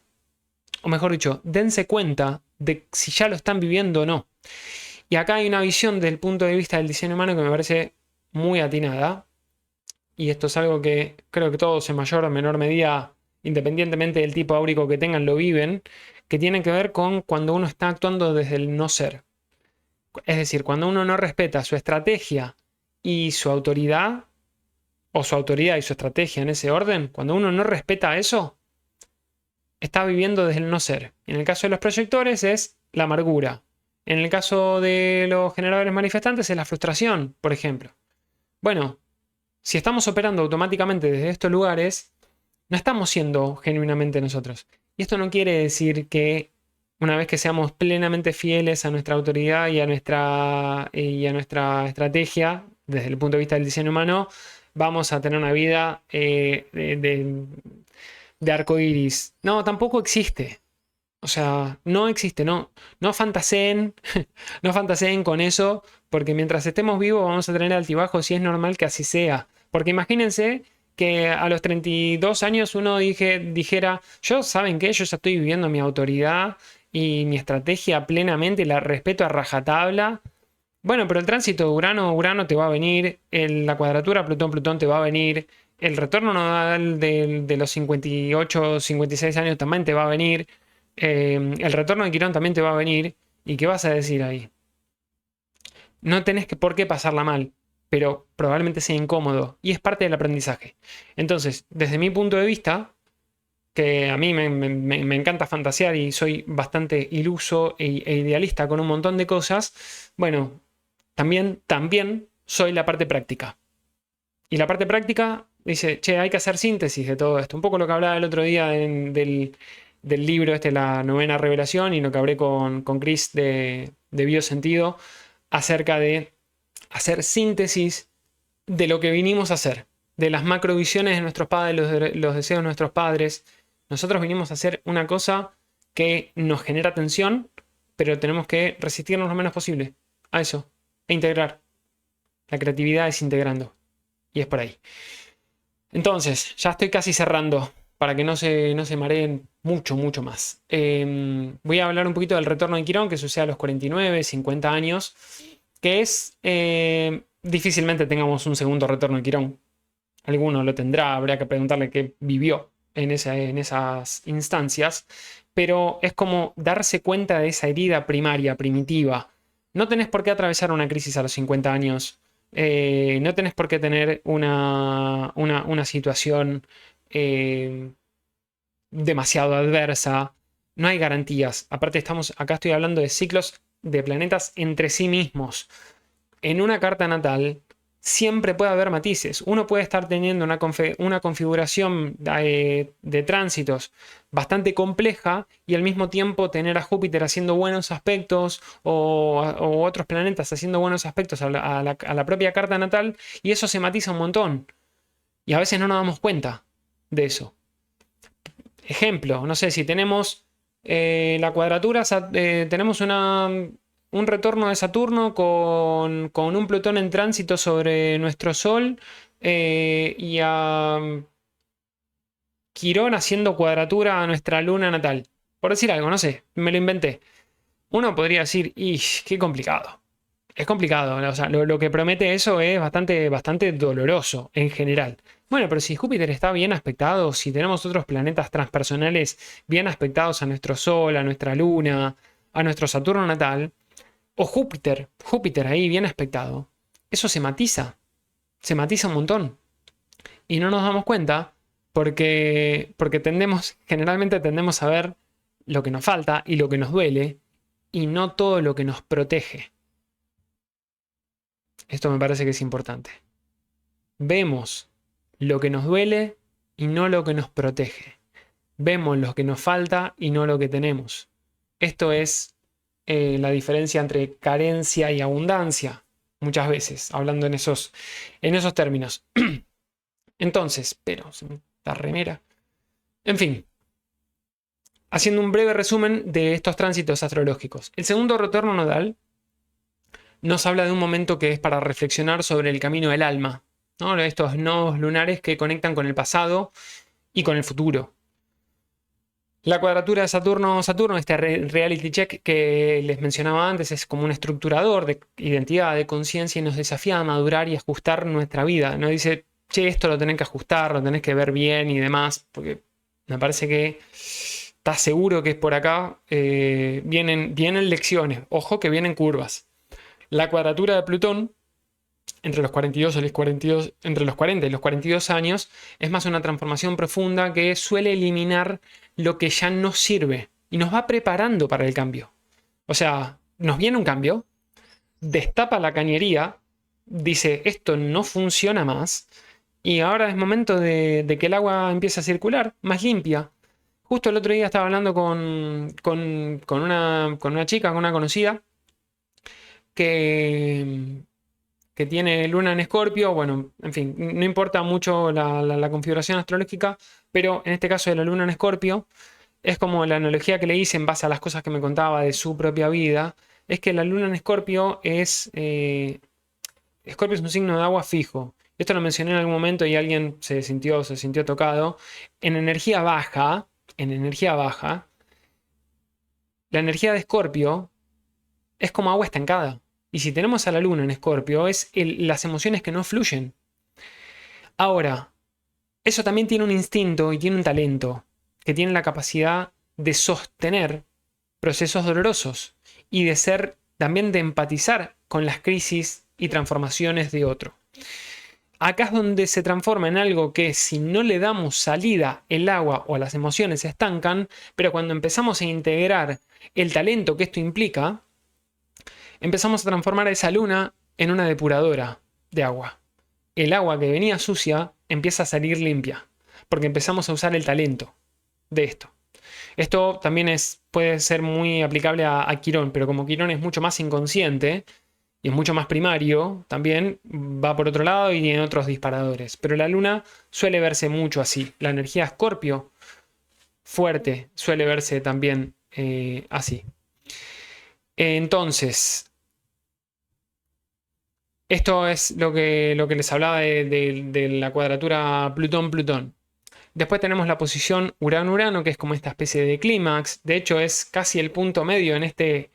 Speaker 1: O mejor dicho, dense cuenta de si ya lo están viviendo o no. Y acá hay una visión desde el punto de vista del diseño humano que me parece muy atinada. Y esto es algo que creo que todos en mayor o menor medida, independientemente del tipo áurico que tengan, lo viven, que tiene que ver con cuando uno está actuando desde el no ser. Es decir, cuando uno no respeta su estrategia y su autoridad, o su autoridad y su estrategia en ese orden, cuando uno no respeta eso, está viviendo desde el no ser. En el caso de los proyectores es la amargura. En el caso de los generadores manifestantes es la frustración, por ejemplo. Bueno, si estamos operando automáticamente desde estos lugares, no estamos siendo genuinamente nosotros. Y esto no quiere decir que una vez que seamos plenamente fieles a nuestra autoridad y a nuestra estrategia, desde el punto de vista del diseño humano, vamos a tener una vida de arco iris. No, tampoco existe. O sea, no existe, no fantaseen, no fantaseen con eso, porque mientras estemos vivos vamos a tener altibajos y es normal que así sea. Porque imagínense que a los 32 años uno dijera, ¿saben qué? Yo ya estoy viviendo mi autoridad y mi estrategia plenamente y la respeto a rajatabla. Bueno, pero el tránsito de Urano te va a venir, la cuadratura Plutón te va a venir, el retorno nodal de los 58, 56 años también te va a venir. El retorno de Quirón también te va a venir. ¿Y qué vas a decir ahí? No tenés por qué pasarla mal, pero probablemente sea incómodo y es parte del aprendizaje. Entonces, desde mi punto de vista, que a mí me encanta fantasear y soy bastante iluso e idealista con un montón de cosas, bueno, también soy la parte práctica. Y la parte práctica dice, che, hay que hacer síntesis de todo esto. Un poco lo que hablaba el otro día del libro, la novena revelación, y lo que hablé con Chris de Biosentido, acerca de hacer síntesis de lo que vinimos a hacer, de las macrovisiones de nuestros padres, los deseos de nuestros padres. Nosotros vinimos a hacer una cosa que nos genera tensión, pero tenemos que resistirnos lo menos posible a eso e integrar. La creatividad es integrando. Y es por ahí. Entonces, ya estoy casi cerrando para que no se mareen mucho más. Voy a hablar un poquito del retorno de Quirón, que sucede a los 49, 50 años, que es difícilmente tengamos un segundo retorno de Quirón. Alguno lo tendrá, habría que preguntarle qué vivió en esas instancias, pero es como darse cuenta de esa herida primaria, primitiva. No tenés por qué atravesar una crisis a los 50 años. No tenés por qué tener una situación demasiado adversa. No hay garantías. Aparte, acá estoy hablando de ciclos de planetas entre sí mismos. En una carta natal siempre puede haber matices. Uno puede estar teniendo una configuración de tránsitos bastante compleja y al mismo tiempo tener a Júpiter haciendo buenos aspectos o otros planetas haciendo buenos aspectos a la propia carta natal, y eso se matiza un montón. Y a veces no nos damos cuenta de eso. Ejemplo, no sé, si tenemos la cuadratura, tenemos un retorno de Saturno con un Plutón en tránsito sobre nuestro Sol y a Quirón haciendo cuadratura a nuestra luna natal. Por decir algo, no sé, me lo inventé. Uno podría decir, qué complicado. Es complicado, o sea, lo que promete eso es bastante doloroso en general. Bueno, pero si Júpiter está bien aspectado, si tenemos otros planetas transpersonales bien aspectados a nuestro Sol, a nuestra Luna, a nuestro Saturno natal, o Júpiter ahí bien aspectado, eso se matiza un montón. Y no nos damos cuenta porque generalmente tendemos a ver lo que nos falta y lo que nos duele y no todo lo que nos protege. Esto me parece que es importante. Vemos lo que nos duele y no lo que nos protege. Vemos lo que nos falta y no lo que tenemos. Esto es la diferencia entre carencia y abundancia, muchas veces, hablando en esos términos. Entonces, pero la remera. En fin, haciendo un breve resumen de estos tránsitos astrológicos. El segundo retorno nodal nos habla de un momento que es para reflexionar sobre el camino del alma, ¿no? Estos nodos lunares que conectan con el pasado y con el futuro. La cuadratura de Saturno, este reality check que les mencionaba antes, es como un estructurador de identidad, de conciencia y nos desafía a madurar y ajustar nuestra vida. Nos dice, che, esto lo tenés que ajustar, lo tenés que ver bien y demás, porque me parece que estás seguro que es por acá. Vienen lecciones, ojo que vienen curvas. La cuadratura de Plutón entre los 42 y los 42, entre los 40 y los 42 años, es más una transformación profunda que suele eliminar lo que ya no sirve y nos va preparando para el cambio. O sea, nos viene un cambio, destapa la cañería, dice esto no funciona más y ahora es momento de que el agua empiece a circular más limpia. Justo el otro día estaba hablando con una chica, con una conocida, que que tiene luna en Escorpio, bueno, en fin, no importa mucho la configuración astrológica, pero en este caso de la luna en Escorpio, es como la analogía que le hice en base a las cosas que me contaba de su propia vida, es que la luna en Escorpio Escorpio es un signo de agua fijo. Esto lo mencioné en algún momento y alguien se sintió tocado. En energía baja, la energía de Escorpio es como agua estancada. Y si tenemos a la luna en Escorpio, es las emociones que no fluyen. Ahora, eso también tiene un instinto y tiene un talento, que tiene la capacidad de sostener procesos dolorosos y de ser, también de empatizar con las crisis y transformaciones de otro. Acá es donde se transforma en algo que si no le damos salida, el agua o las emociones se estancan, pero cuando empezamos a integrar el talento que esto implica, empezamos a transformar a esa luna en una depuradora de agua. El agua que venía sucia empieza a salir limpia, porque empezamos a usar el talento de esto. Esto también puede ser muy aplicable a Quirón, pero como Quirón es mucho más inconsciente y es mucho más primario, también va por otro lado y en otros disparadores. Pero la luna suele verse mucho así. La energía Escorpio fuerte suele verse también así. Entonces, esto es lo que les hablaba de la cuadratura Plutón-Plutón. Después tenemos la posición Urano-Urano, que es como esta especie de clímax. De hecho, es casi el punto medio en este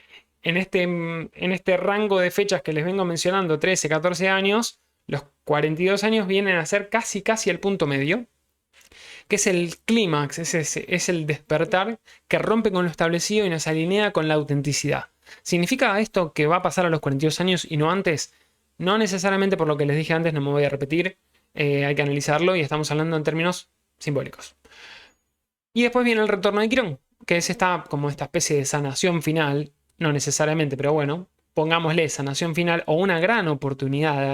Speaker 1: rango de fechas que les vengo mencionando, 13, 14 años. Los 42 años vienen a ser casi el punto medio, que es el clímax, es el despertar que rompe con lo establecido y nos alinea con la autenticidad. ¿Significa esto que va a pasar a los 42 años y no antes? No necesariamente, por lo que les dije antes, no me voy a repetir, hay que analizarlo y estamos hablando en términos simbólicos. Y después viene el retorno de Quirón, que es como esta especie de sanación final, no necesariamente, pero bueno, pongámosle sanación final o una gran oportunidad de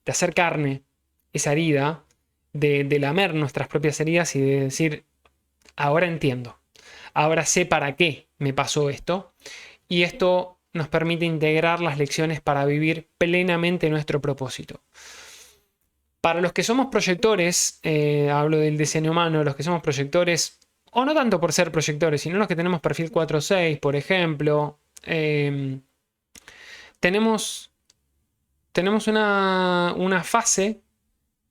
Speaker 1: hacer carne esa herida, de lamer nuestras propias heridas y de decir, ahora entiendo, ahora sé para qué me pasó esto, y esto nos permite integrar las lecciones para vivir plenamente nuestro propósito. Para los que somos proyectores, hablo del diseño humano, los que somos proyectores, o no tanto por ser proyectores, sino los que tenemos perfil 4-6, por ejemplo, tenemos una fase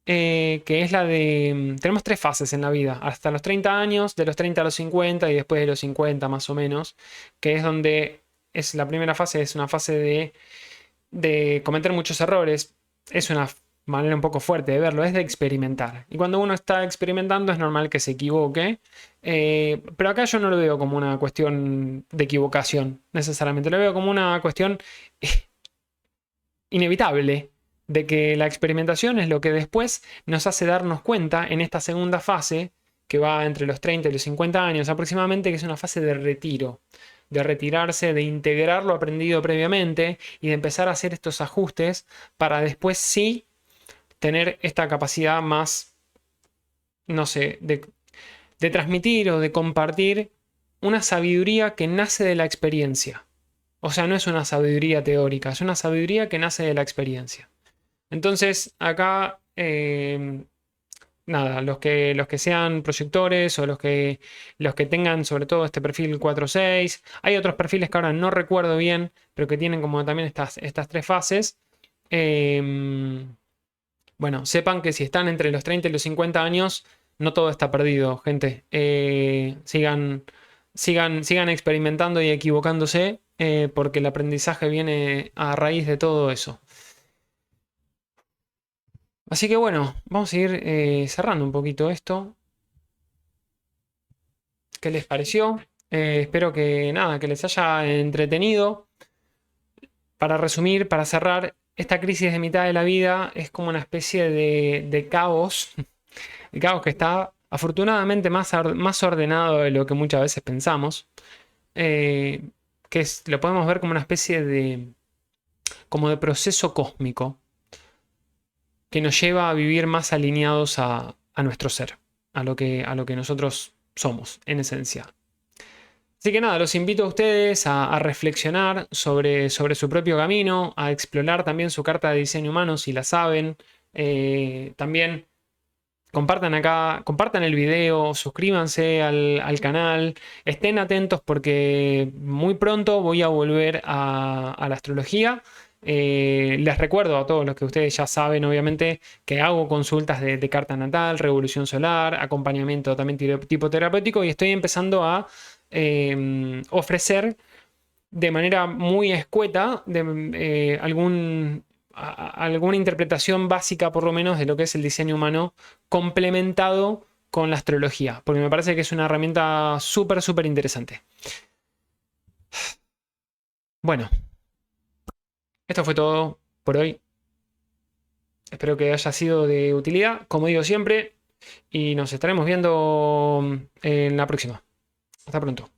Speaker 1: que es la de... Tenemos 3 fases en la vida, hasta los 30 años, de los 30 a los 50 y después de los 50 más o menos, que es donde la primera fase es una fase de cometer muchos errores, es una manera un poco fuerte de verlo, es de experimentar. Y cuando uno está experimentando es normal que se equivoque, pero acá yo no lo veo como una cuestión de equivocación necesariamente, lo veo como una cuestión inevitable de que la experimentación es lo que después nos hace darnos cuenta en esta segunda fase, que va entre los 30 y los 50 años aproximadamente, que es una fase de retiro, de retirarse, de integrar lo aprendido previamente y de empezar a hacer estos ajustes para después sí tener esta capacidad más, no sé, de transmitir o de compartir una sabiduría que nace de la experiencia. O sea, no es una sabiduría teórica, es una sabiduría que nace de la experiencia. Entonces, acá nada, los que sean proyectores o los que tengan sobre todo este perfil 4.6. Hay otros perfiles que ahora no recuerdo bien, pero que tienen como también estas tres fases. Em, bueno, sepan que si están entre los 30 y los 50 años, no todo está perdido, gente. Sigan experimentando y equivocándose, porque el aprendizaje viene a raíz de todo eso. Así que bueno, vamos a ir cerrando un poquito esto. ¿Qué les pareció? Espero que nada, que les haya entretenido. Para resumir, para cerrar, esta crisis de mitad de la vida es como una especie de caos, de caos que está afortunadamente más ordenado de lo que muchas veces pensamos. eh, lo podemos ver como una especie como de proceso cósmico que nos lleva a vivir más alineados a nuestro ser, a lo que nosotros somos, en esencia. Así que nada, los invito a ustedes a reflexionar sobre su propio camino, a explorar también su carta de diseño humano si la saben. También compartan acá, compartan el video, suscríbanse al canal, estén atentos porque muy pronto voy a volver a la astrología. Les recuerdo a todos los que ustedes ya saben, obviamente, que hago consultas de carta natal, revolución solar, acompañamiento también tipo terapéutico y estoy empezando a ofrecer de manera muy escueta alguna interpretación básica, por lo menos, de lo que es el diseño humano complementado con la astrología, porque me parece que es una herramienta súper, súper interesante. Bueno, esto fue todo por hoy. Espero que haya sido de utilidad, como digo siempre, y nos estaremos viendo en la próxima. Hasta pronto.